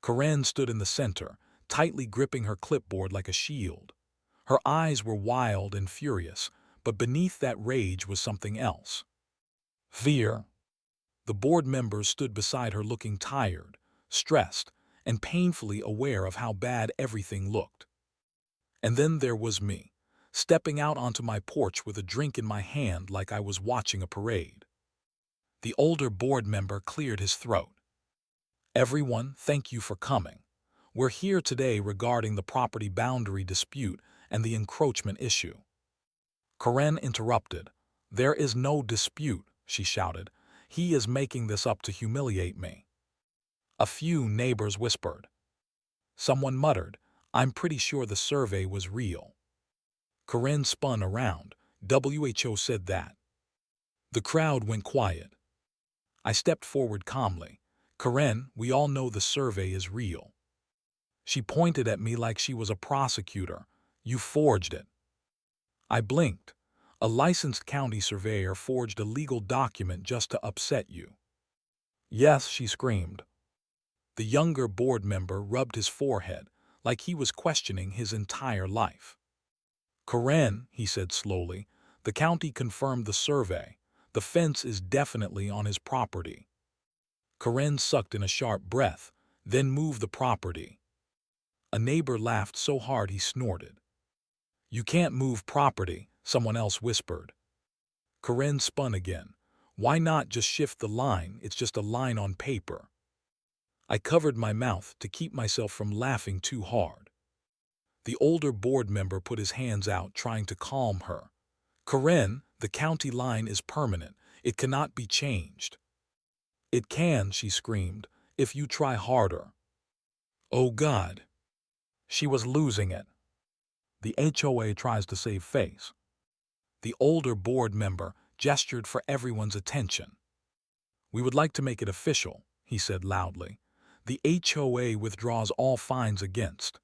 Karen stood in the center, tightly gripping her clipboard like a shield. Her eyes were wild and furious, but beneath that rage was something else. Fear. The board members stood beside her looking tired, stressed, and painfully aware of how bad everything looked. And then there was me, stepping out onto my porch with a drink in my hand like I was watching a parade. The older board member cleared his throat. Everyone, thank you for coming. We're here today regarding the property boundary dispute and the encroachment issue. Karen interrupted. There is no dispute, she shouted. He is making this up to humiliate me. A few neighbors whispered. Someone muttered, I'm pretty sure the survey was real. Karen spun around. WHO said that. The crowd went quiet. I stepped forward calmly. Karen, we all know the survey is real. She pointed at me like she was a prosecutor. You forged it. I blinked. A licensed county surveyor forged a legal document just to upset you. Yes, she screamed. The younger board member rubbed his forehead like he was questioning his entire life. Karen, he said slowly, the county confirmed the survey. The fence is definitely on his property. Karen sucked in a sharp breath, then moved the property. A neighbor laughed so hard he snorted. You can't move property, someone else whispered. Karen spun again. Why not just shift the line? It's just a line on paper. I covered my mouth to keep myself from laughing too hard. The older board member put his hands out, trying to calm her. Karen, the county line is permanent. It cannot be changed. It can, she screamed, if you try harder. Oh God. She was losing it. The HOA tries to save face. The older board member gestured for everyone's attention. We would like to make it official, he said loudly. The HOA withdraws all fines against.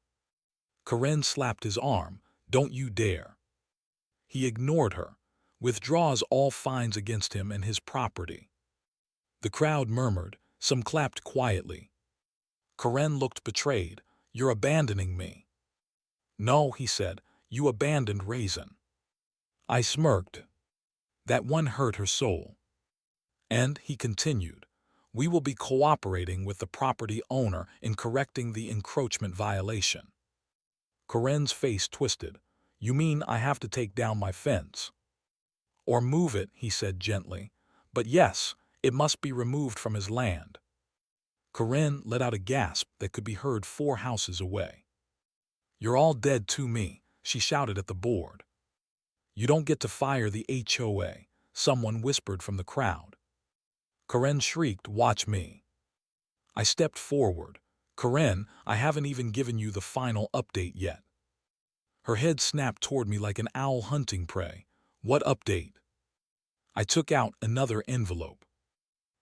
Karen slapped his arm. Don't you dare. He ignored her. Withdraws all fines against him and his property. The crowd murmured. Some clapped quietly. Karen looked betrayed. You're abandoning me. No, he said. You abandoned Raisin. I smirked. That one hurt her soul. And, he continued, we will be cooperating with the property owner in correcting the encroachment violation. Karen's face twisted. You mean I have to take down my fence? Or move it, he said gently. But yes, it must be removed from his land. Karen let out a gasp that could be heard 4 houses away. You're all dead to me, she shouted at the board. You don't get to fire the HOA, someone whispered from the crowd. Karen shrieked, watch me. I stepped forward. Karen, I haven't even given you the final update yet. Her head snapped toward me like an owl hunting prey. What update? I took out another envelope.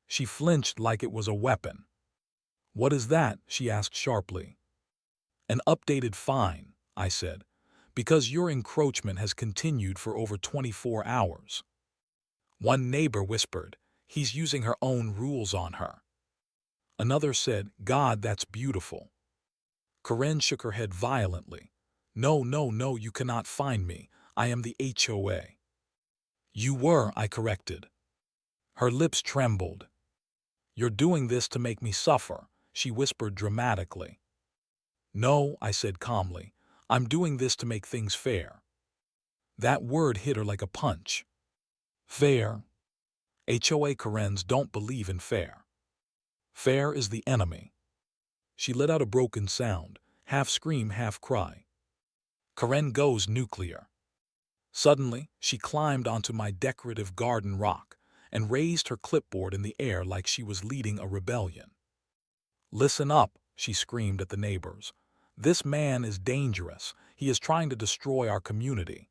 She flinched like it was a weapon. What is that? She asked sharply. An updated fine, I said, because your encroachment has continued for over 24 hours. One neighbor whispered, he's using her own rules on her. Another said, God, that's beautiful. Karen shook her head violently. No, no, no, you cannot find me. I am the HOA. You were, I corrected. Her lips trembled. You're doing this to make me suffer, she whispered dramatically. No, I said calmly. I'm doing this to make things fair. That word hit her like a punch. Fair. HOA Karens don't believe in fair. Fair is the enemy. She let out a broken sound, half scream, half cry. Karen goes nuclear. Suddenly, she climbed onto my decorative garden rock and raised her clipboard in the air like she was leading a rebellion. Listen up, she screamed at the neighbors. This man is dangerous. He is trying to destroy our community.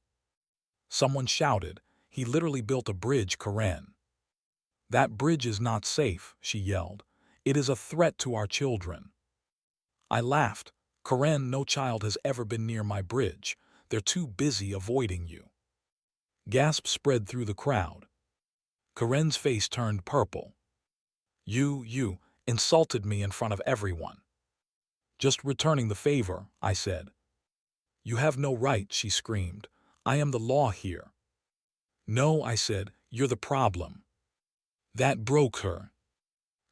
Someone shouted, he literally built a bridge, Karen. That bridge is not safe, she yelled. It is a threat to our children. I laughed. Karen, no child has ever been near my bridge. They're too busy avoiding you. Gasps spread through the crowd. Karen's face turned purple. You, insulted me in front of everyone. Just returning the favor, I said. You have no right, she screamed. I am the law here. No, I said, you're the problem. That broke her.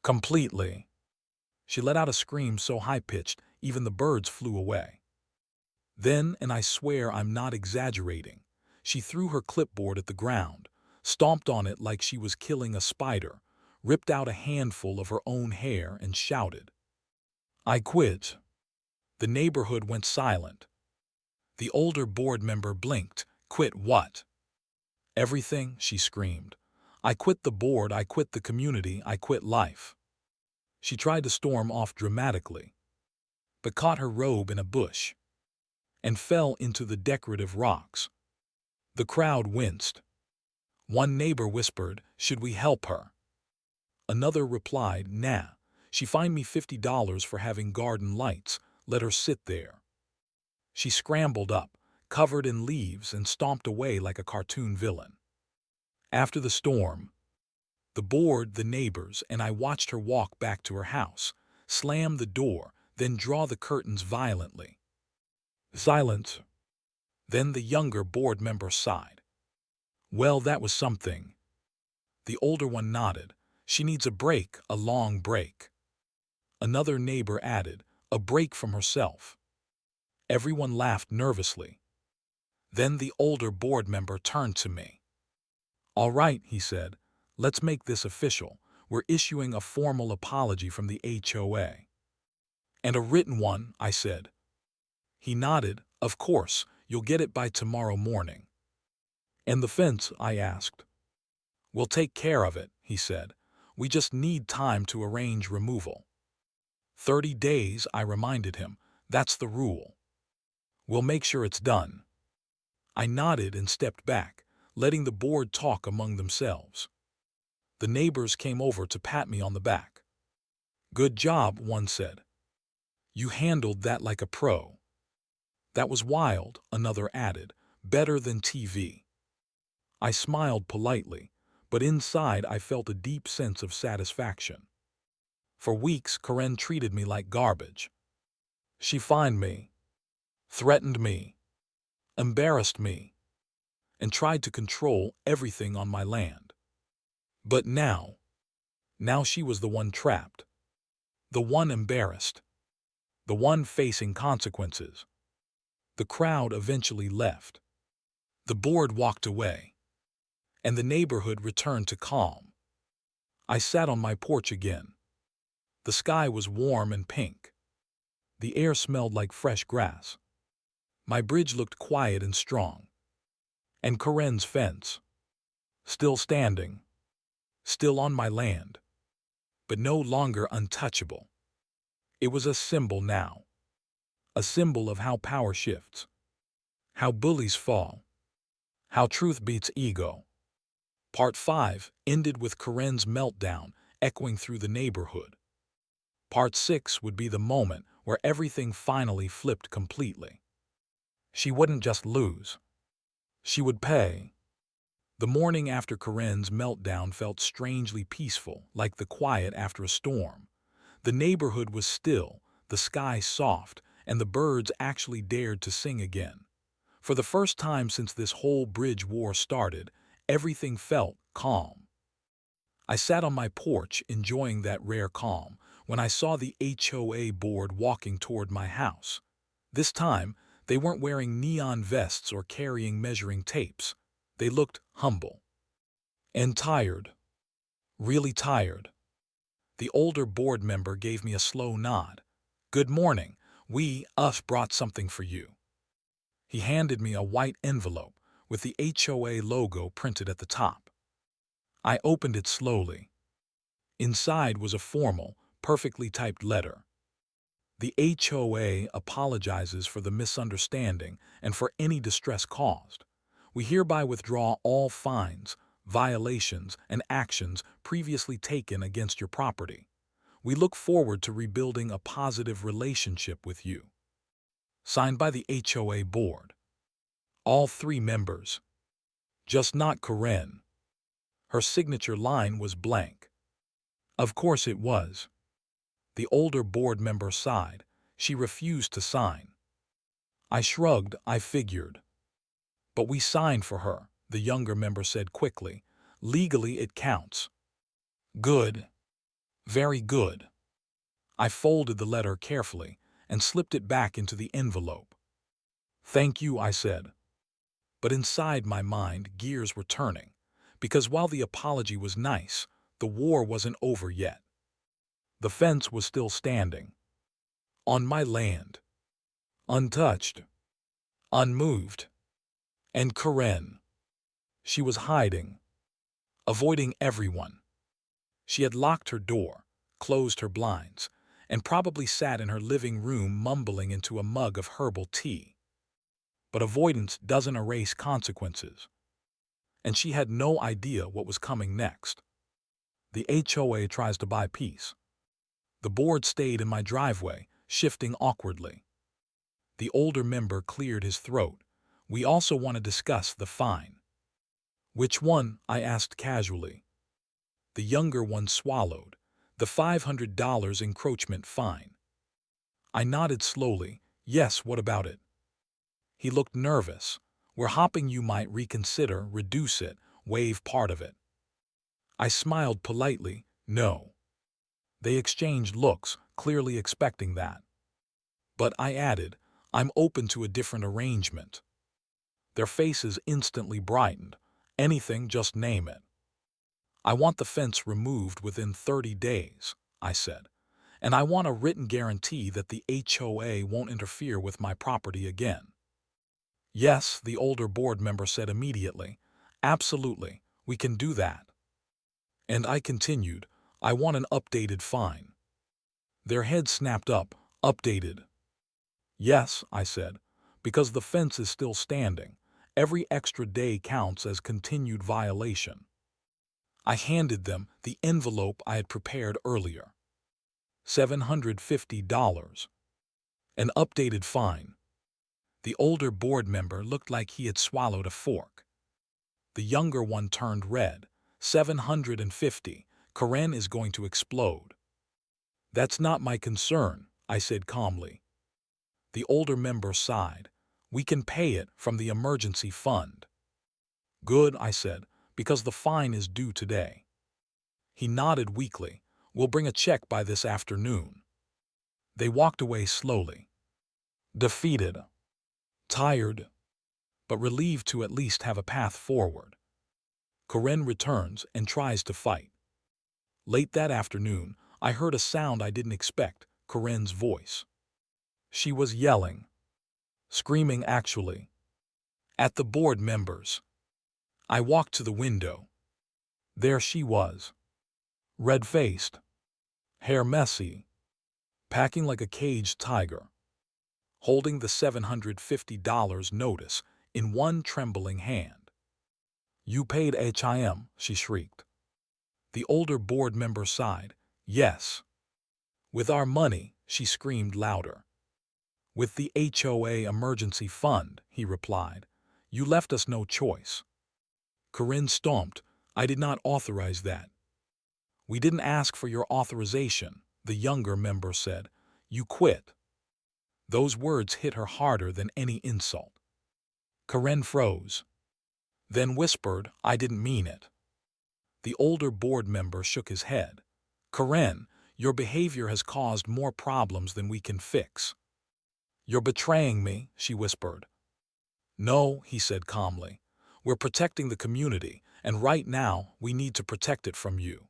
Completely. She let out a scream so high-pitched, even the birds flew away. Then, and I swear I'm not exaggerating, she threw her clipboard at the ground, stomped on it like she was killing a spider, ripped out a handful of her own hair and shouted, I quit. The neighborhood went silent. The older board member blinked. Quit what? Everything, she screamed. I quit the board, I quit the community, I quit life. She tried to storm off dramatically, but caught her robe in a bush and fell into the decorative rocks. The crowd winced. One neighbor whispered, should we help her? Another replied, nah, she fined me $50 for having garden lights, let her sit there. She scrambled up, covered in leaves, and stomped away like a cartoon villain. After the storm, the board, the neighbors, and I watched her walk back to her house, slam the door, then draw the curtains violently. Silence. Then the younger board member sighed. Well, that was something. The older one nodded. She needs a break, a long break. Another neighbor added, a break from herself. Everyone laughed nervously. Then the older board member turned to me. All right, he said, let's make this official. We're issuing a formal apology from the HOA. And a written one, I said. He nodded, of course, you'll get it by tomorrow morning. And the fence, I asked. We'll take care of it, he said. We just need time to arrange removal. 30 days, I reminded him. That's the rule. We'll make sure it's done. I nodded and stepped back, letting the board talk among themselves. The neighbors came over to pat me on the back. Good job, one said. You handled that like a pro. That was wild, another added. Better than TV. I smiled politely, but inside I felt a deep sense of satisfaction. For weeks, Karen treated me like garbage. She fined me, threatened me, embarrassed me, and tried to control everything on my land. But now she was the one trapped, the one embarrassed, the one facing consequences. The crowd eventually left. The board walked away, and the neighborhood returned to calm. I sat on my porch again. The sky was warm and pink. The air smelled like fresh grass. My bridge looked quiet and strong. And Karen's fence, still standing, still on my land, but no longer untouchable. It was a symbol now. A symbol of how power shifts, how bullies fall, how truth beats ego. Part 5 ended with Karen's meltdown echoing through the neighborhood. Part 6 would be the moment where everything finally flipped completely. She wouldn't just lose. She would pay. The morning after Karen's meltdown felt strangely peaceful, like the quiet after a storm. The neighborhood was still, the sky soft, and the birds actually dared to sing again. For the first time since this whole bridge war started, everything felt calm. I sat on my porch enjoying that rare calm when I saw the HOA board walking toward my house. This time, they weren't wearing neon vests or carrying measuring tapes. They looked humble and tired, really tired. The older board member gave me a slow nod. Good morning. Us brought something for you. He handed me a white envelope with the HOA logo printed at the top. I opened it slowly. Inside was a formal, perfectly typed letter. The HOA apologizes for the misunderstanding and for any distress caused. We hereby withdraw all fines, violations, and actions previously taken against your property. We look forward to rebuilding a positive relationship with you. Signed by the HOA board. All 3 members. Just not Karen. Her signature line was blank. Of course it was. The older board member sighed. She refused to sign. I shrugged. I figured. But we signed for her, the younger member said quickly. Legally it counts. Good. Very good. I folded the letter carefully and slipped it back into the envelope. Thank you, I said. But inside my mind, gears were turning, because while the apology was nice, the war wasn't over yet. The fence was still standing. On my land. Untouched. Unmoved. And Karen. She was hiding. Avoiding everyone. She had locked her door, closed her blinds, and probably sat in her living room mumbling into a mug of herbal tea. But avoidance doesn't erase consequences. And she had no idea what was coming next. The HOA tries to buy peace. The board stayed in my driveway, shifting awkwardly. The older member cleared his throat. We also want to discuss the fine. Which one? I asked casually. The younger one swallowed. The $500 encroachment fine. I nodded slowly. Yes, what about it? He looked nervous. We're hoping you might reconsider, reduce it, waive part of it. I smiled politely. No. They exchanged looks, clearly expecting that. But I added, I'm open to a different arrangement. Their faces instantly brightened. Anything, just name it. I want the fence removed within 30 days, I said, and I want a written guarantee that the HOA won't interfere with my property again. Yes, the older board member said immediately. Absolutely, we can do that. And I continued, I want an updated fine. Their heads snapped up. Updated. Yes, I said, because the fence is still standing. Every extra day counts as continued violation. I handed them the envelope I had prepared earlier. $750. An updated fine. The older board member looked like he had swallowed a fork. The younger one turned red. 750. Karen is going to explode. That's not my concern, I said calmly. The older member sighed. We can pay it from the emergency fund. Good, I said, because the fine is due today. He nodded weakly. We'll bring a check by this afternoon. They walked away slowly. Defeated. Tired. But relieved to at least have a path forward. Karen returns and tries to fight. Late that afternoon, I heard a sound I didn't expect, Karen's voice. She was yelling. Screaming actually. At the board members. I walked to the window. There she was. Red-faced. Hair messy. Packing like a caged tiger. Holding the $750 notice in one trembling hand. You paid HIM, she shrieked. The older board member sighed. Yes. With our money, she screamed louder. With the HOA emergency fund, he replied. You left us no choice. Karen stomped. I did not authorize that. We didn't ask for your authorization, the younger member said. You quit. Those words hit her harder than any insult. Karen froze. Then whispered, I didn't mean it. The older board member shook his head. Karen, your behavior has caused more problems than we can fix. You're betraying me, she whispered. No, he said calmly. We're protecting the community, and right now we need to protect it from you.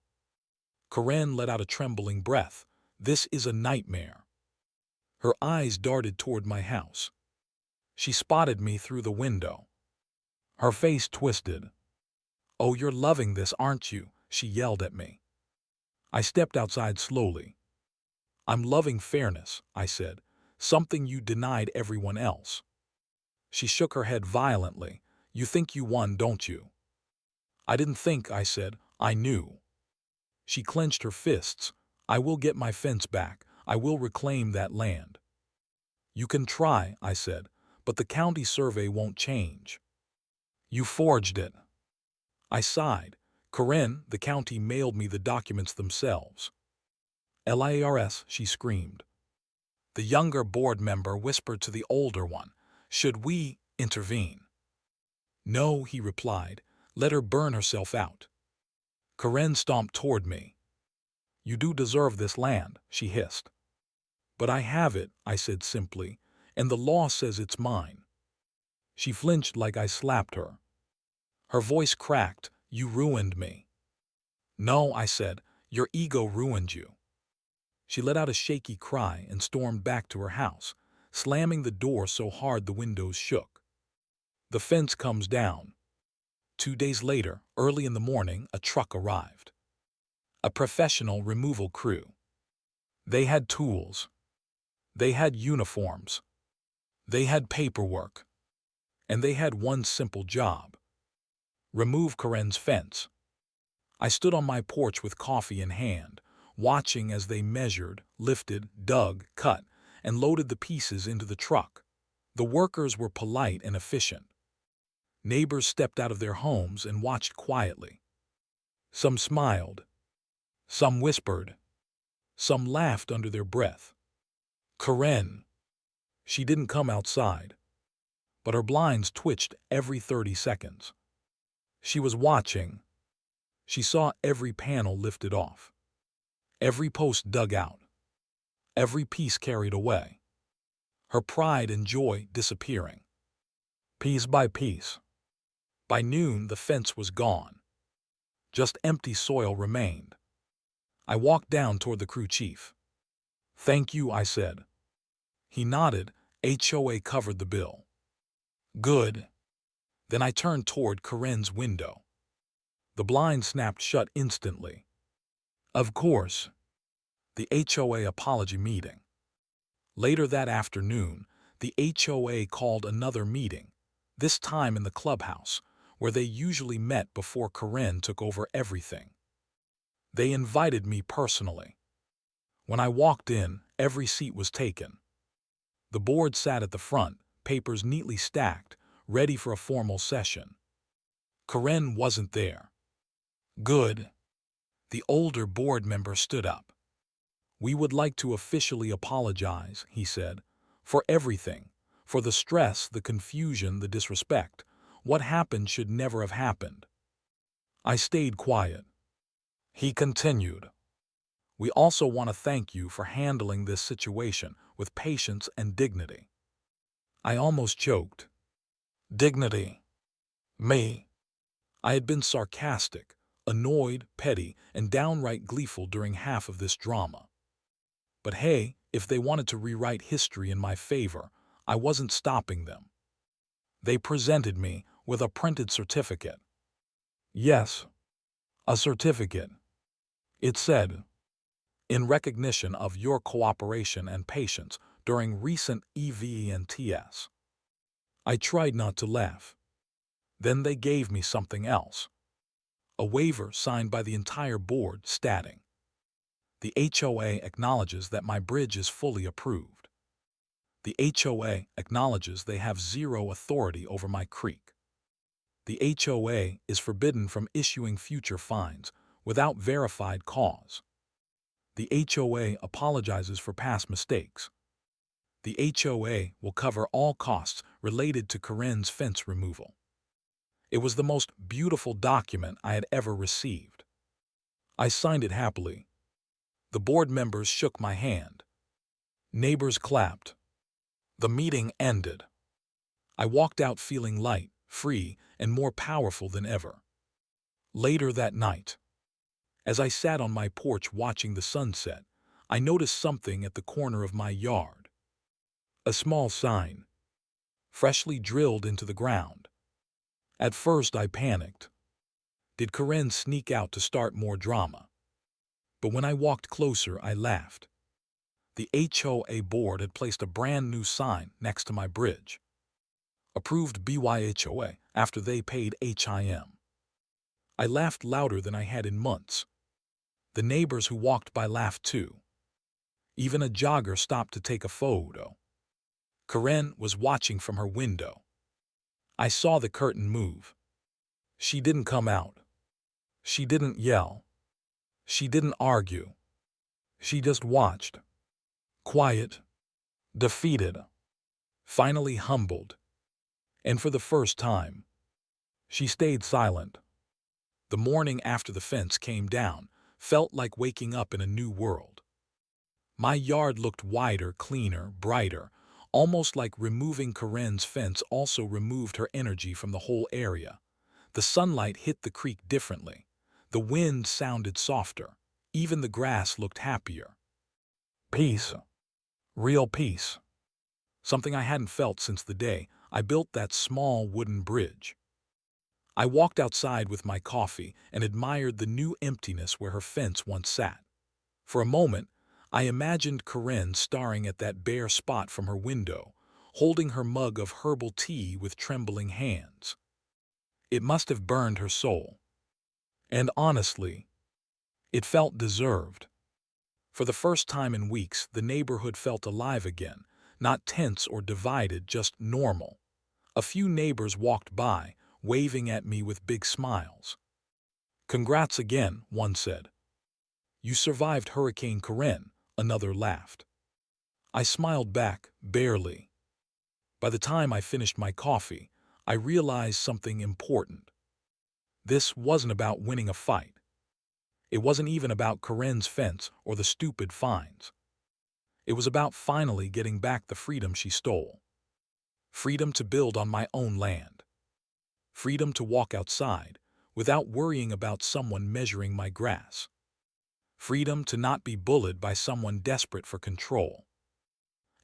Karen let out a trembling breath. This is a nightmare. Her eyes darted toward my house. She spotted me through the window. Her face twisted. Oh, you're loving this, aren't you? She yelled at me. I stepped outside slowly. I'm loving fairness, I said, something you denied everyone else. She shook her head violently. You think you won, don't you? I didn't think, I said. I knew. She clenched her fists. I will get my fence back. I will reclaim that land. You can try, I said, but the county survey won't change. You forged it. I sighed. Karen, the county mailed me the documents themselves. LARS, she screamed. The younger board member whispered to the older one, "Should we intervene?" "No," he replied. "Let her burn herself out." Karen stomped toward me. "You do deserve this land," she hissed. "But I have it," I said simply, "and the law says it's mine." She flinched like I slapped her. Her voice cracked. "You ruined me." "No," I said, "your ego ruined you." She let out a shaky cry and stormed back to her house, slamming the door so hard the windows shook. The fence comes down. 2 days later, early in the morning, a truck arrived. A professional removal crew. They had tools. They had uniforms. They had paperwork. And they had one simple job: remove Karen's fence. I stood on my porch with coffee in hand, watching as they measured, lifted, dug, cut, and loaded the pieces into the truck. The workers were polite and efficient. Neighbors stepped out of their homes and watched quietly. Some smiled. Some whispered. Some laughed under their breath. Karen. She didn't come outside, but her blinds twitched every 30 seconds. She was watching. She saw every panel lifted off, every post dug out, every piece carried away, her pride and joy disappearing, piece by piece. By noon, the fence was gone. Just empty soil remained. I walked down toward the crew chief. "Thank you," I said. He nodded. HOA covered the bill. Good. Then I turned toward Karen's window. The blind snapped shut instantly. Of course. The HOA apology meeting. Later that afternoon, the HOA called another meeting, this time in the clubhouse, where they usually met before Karen took over everything. They invited me personally. When I walked in, every seat was taken. The board sat at the front, papers neatly stacked, ready for a formal session. Karen wasn't there. Good. The older board member stood up. "We would like to officially apologize," he said, "for everything, for the stress, the confusion, the disrespect. What happened should never have happened." I stayed quiet. He continued, "We also want to thank you for handling this situation with patience and dignity." I almost choked. Dignity. Me. I had been sarcastic, annoyed, petty, and downright gleeful during half of this drama. But hey, if they wanted to rewrite history in my favor, I wasn't stopping them. They presented me with a printed certificate. Yes, a certificate. It said, "In recognition of your cooperation and patience during recent events." I tried not to laugh. Then they gave me something else. A waiver signed by the entire board stating, "The HOA acknowledges that my bridge is fully approved. The HOA acknowledges they have zero authority over my creek. The HOA is forbidden from issuing future fines without verified cause. The HOA apologizes for past mistakes. The HOA will cover all costs related to Karen's fence removal." It was the most beautiful document I had ever received. I signed it happily. The board members shook my hand. Neighbors clapped. The meeting ended. I walked out feeling light, free, and more powerful than ever. Later that night, as I sat on my porch watching the sunset, I noticed something at the corner of my yard. A small sign, freshly drilled into the ground. At first I panicked. Did Karen sneak out to start more drama? But when I walked closer, I laughed. The HOA board had placed a brand new sign next to my bridge. Approved BYHOA after they paid HIM. I laughed louder than I had in months. The neighbors who walked by laughed too. Even a jogger stopped to take a photo. Karen was watching from her window. I saw the curtain move. She didn't come out. She didn't yell. She didn't argue. She just watched, quiet, defeated, finally humbled, and for the first time, she stayed silent. The morning after the fence came down felt like waking up in a new world. My yard looked wider, cleaner, brighter, almost like removing Karen's fence also removed her energy from the whole area. The sunlight hit the creek differently. The wind sounded softer. Even the grass looked happier. Peace. Real peace. Something I hadn't felt since the day I built that small wooden bridge. I walked outside with my coffee and admired the new emptiness where her fence once sat. For a moment, I imagined Karen staring at that bare spot from her window, holding her mug of herbal tea with trembling hands. It must have burned her soul. And honestly, it felt deserved. For the first time in weeks, the neighborhood felt alive again, not tense or divided, just normal. A few neighbors walked by, waving at me with big smiles. "Congrats again," one said. "You survived Hurricane Karen," another laughed. I smiled back, barely. By the time I finished my coffee, I realized something important. This wasn't about winning a fight. It wasn't even about Karen's fence or the stupid fines. It was about finally getting back the freedom she stole. Freedom to build on my own land. Freedom to walk outside without worrying about someone measuring my grass. Freedom to not be bullied by someone desperate for control.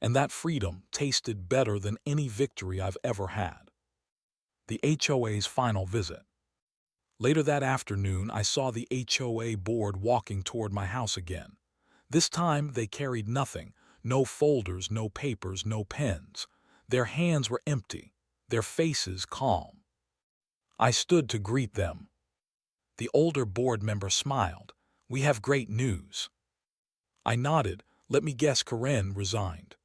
And that freedom tasted better than any victory I've ever had. The HOA's final visit. Later that afternoon, I saw the HOA board walking toward my house again. This time they carried nothing, no folders, no papers, no pens. Their hands were empty, their faces calm. I stood to greet them. The older board member smiled. "We have great news." I nodded. "Let me guess, Karen resigned."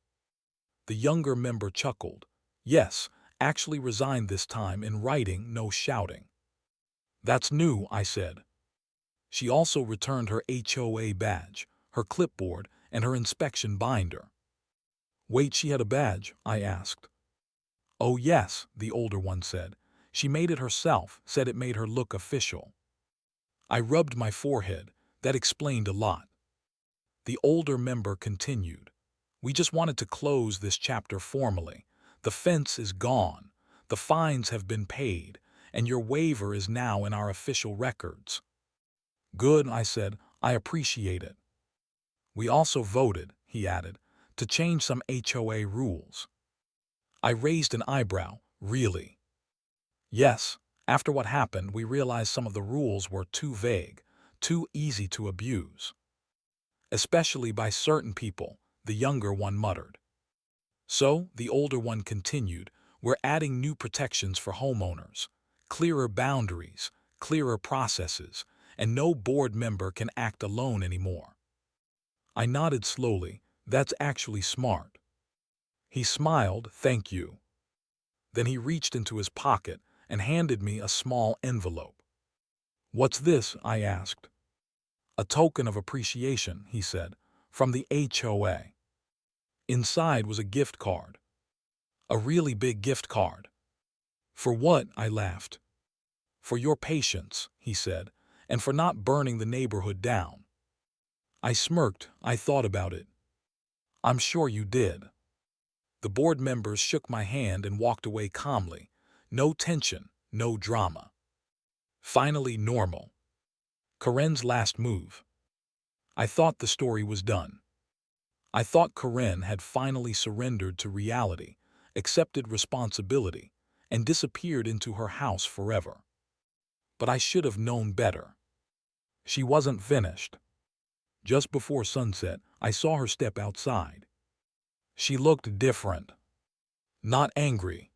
The younger member chuckled. "Yes, actually resigned this time in writing, no shouting." "That's new," I said. She also returned her HOA badge, her clipboard, and her inspection binder. "Wait, she had a badge?" I asked. "Oh yes," the older one said. "She made it herself, said it made her look official." I rubbed my forehead. That explained a lot. The older member continued. "We just wanted to close this chapter formally. The fence is gone, the fines have been paid, and your waiver is now in our official records." "Good," I said. "I appreciate it." "We also voted," he added, "to change some HOA rules." I raised an eyebrow. "Really?" "Yes. After what happened, we realized some of the rules were too vague, too easy to abuse. Especially by certain people," the younger one muttered. "So," the older one continued, "we're adding new protections for homeowners. Clearer boundaries, clearer processes, and no board member can act alone anymore." I nodded slowly. "That's actually smart." He smiled. "Thank you." Then he reached into his pocket and handed me a small envelope. "What's this?" I asked. "A token of appreciation," he said, "from the HOA." Inside was a gift card. A really big gift card. "For what?" I laughed. "For your patience," he said, "and for not burning the neighborhood down." I smirked. "I thought about it." "I'm sure you did." The board members shook my hand and walked away calmly. No tension, no drama. Finally normal. Karen's last move. I thought the story was done. I thought Karen had finally surrendered to reality, accepted responsibility, and disappeared into her house forever. But I should have known better. She wasn't finished. Just before sunset, I saw her step outside. She looked different. Not angry.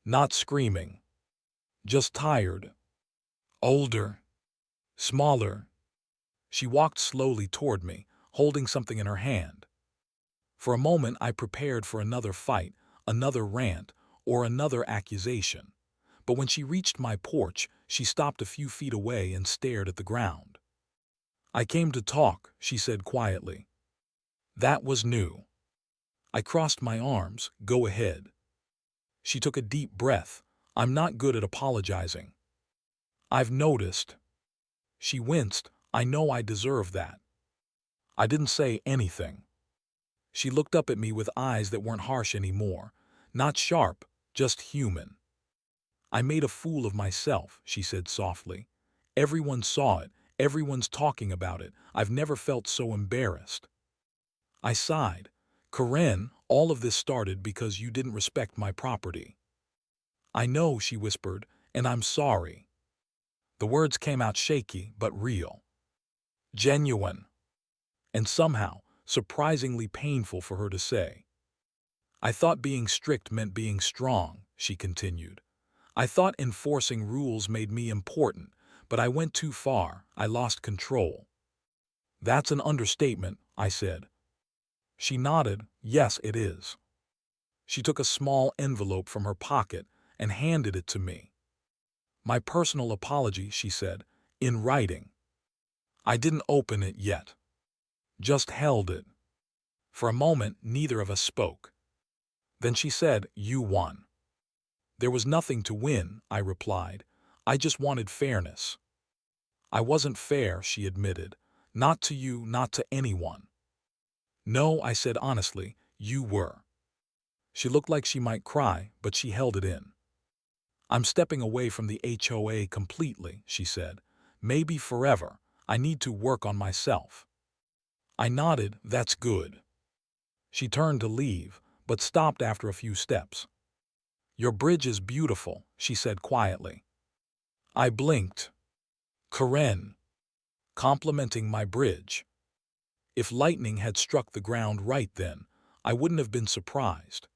Not screaming. Just tired. Older. Smaller. She walked slowly toward me, holding something in her hand. For a moment I prepared for another fight, another rant, or another accusation. But when she reached my porch, she stopped a few feet away and stared at the ground. I came to talk, she said quietly. That was new. I crossed my arms. Go ahead. She took a deep breath. I'm not good at apologizing. I've noticed. She winced. I know I deserve that. I didn't say anything. She looked up at me with eyes that weren't harsh anymore. Not sharp, just human. I made a fool of myself, she said softly. Everyone saw it. Everyone's talking about it. I've never felt so embarrassed. I sighed. Karen, all of this started because you didn't respect my property. I know, she whispered, and I'm sorry. The words came out shaky but real. Genuine. And somehow, surprisingly painful for her to say. I thought being strict meant being strong, she continued. I thought enforcing rules made me important, but I went too far. I lost control. That's an understatement, I said. She nodded. Yes, it is. She took a small envelope from her pocket and handed it to me. My personal apology, she said, in writing. I didn't open it yet. Just held it. For a moment, neither of us spoke. Then she said, you won. There was nothing to win, I replied. I just wanted fairness. I wasn't fair, she admitted. Not to you, not to anyone. No, I said honestly, you were. She looked like she might cry, but she held it in. I'm stepping away from the HOA completely, she said. Maybe forever. I need to work on myself. I nodded. That's good. She turned to leave, but stopped after a few steps. Your bridge is beautiful, she said quietly. I blinked. Karen. Complimenting my bridge. If lightning had struck the ground right then, I wouldn't have been surprised.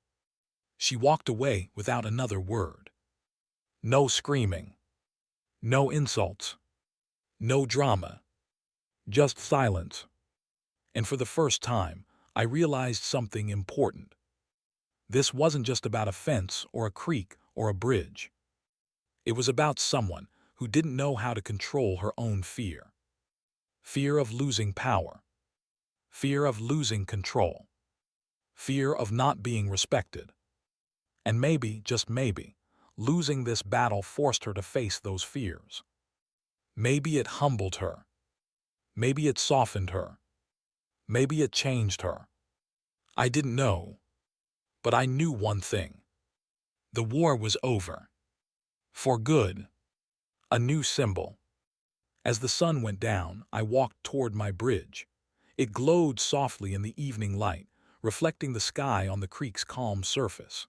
She walked away without another word. No screaming. No insults. No drama. Just silence. And for the first time, I realized something important. This wasn't just about a fence or a creek or a bridge. It was about someone who didn't know how to control her own fear. Fear of losing power. Fear of losing control. Fear of not being respected. And maybe, just maybe, losing this battle forced her to face those fears. Maybe it humbled her. Maybe it softened her. Maybe it changed her. I didn't know. But I knew one thing. The war was over. For good. A new symbol. As the sun went down, I walked toward my bridge. It glowed softly in the evening light, reflecting the sky on the creek's calm surface.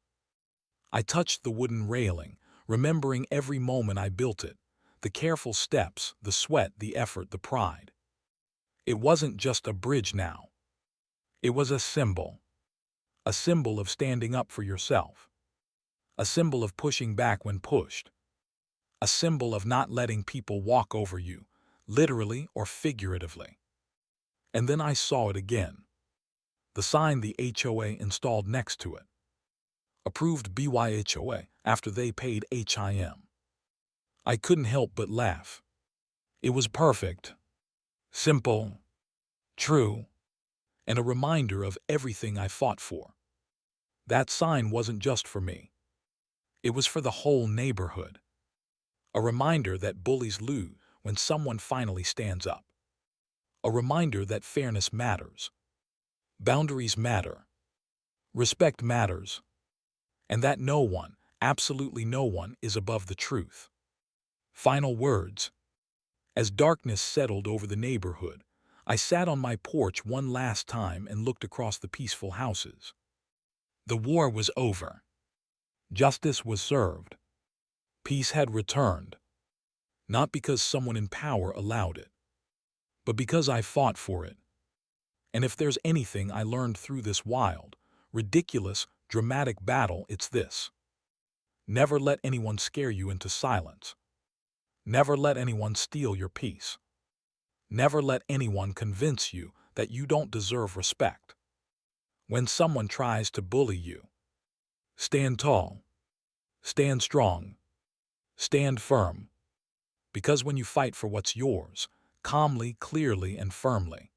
I touched the wooden railing, remembering every moment I built it, the careful steps, the sweat, the effort, the pride. It wasn't just a bridge now. It was a symbol of standing up for yourself, a symbol of pushing back when pushed, a symbol of not letting people walk over you, literally or figuratively. And then I saw it again. The sign the HOA installed next to it. Approved BYHOA after they paid HIM. I couldn't help but laugh. It was perfect, simple, true, and a reminder of everything I fought for. That sign wasn't just for me. It was for the whole neighborhood. A reminder that bullies lose when someone finally stands up. A reminder that fairness matters. Boundaries matter. Respect matters. And that no one, absolutely no one, is above the truth. Final words. As darkness settled over the neighborhood, I sat on my porch one last time and looked across the peaceful houses. The war was over. Justice was served. Peace had returned. Not because someone in power allowed it, but because I fought for it. And if there's anything I learned through this wild, ridiculous, dramatic battle, it's this. Never let anyone scare you into silence. Never let anyone steal your peace. Never let anyone convince you that you don't deserve respect. When someone tries to bully you, stand tall, stand strong, stand firm. Because when you fight for what's yours, calmly, clearly, and firmly.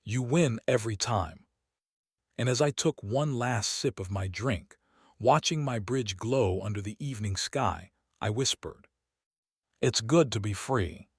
"You win every time." And as I took one last sip of my drink, watching my bridge glow under the evening sky, I whispered, "It's good to be free."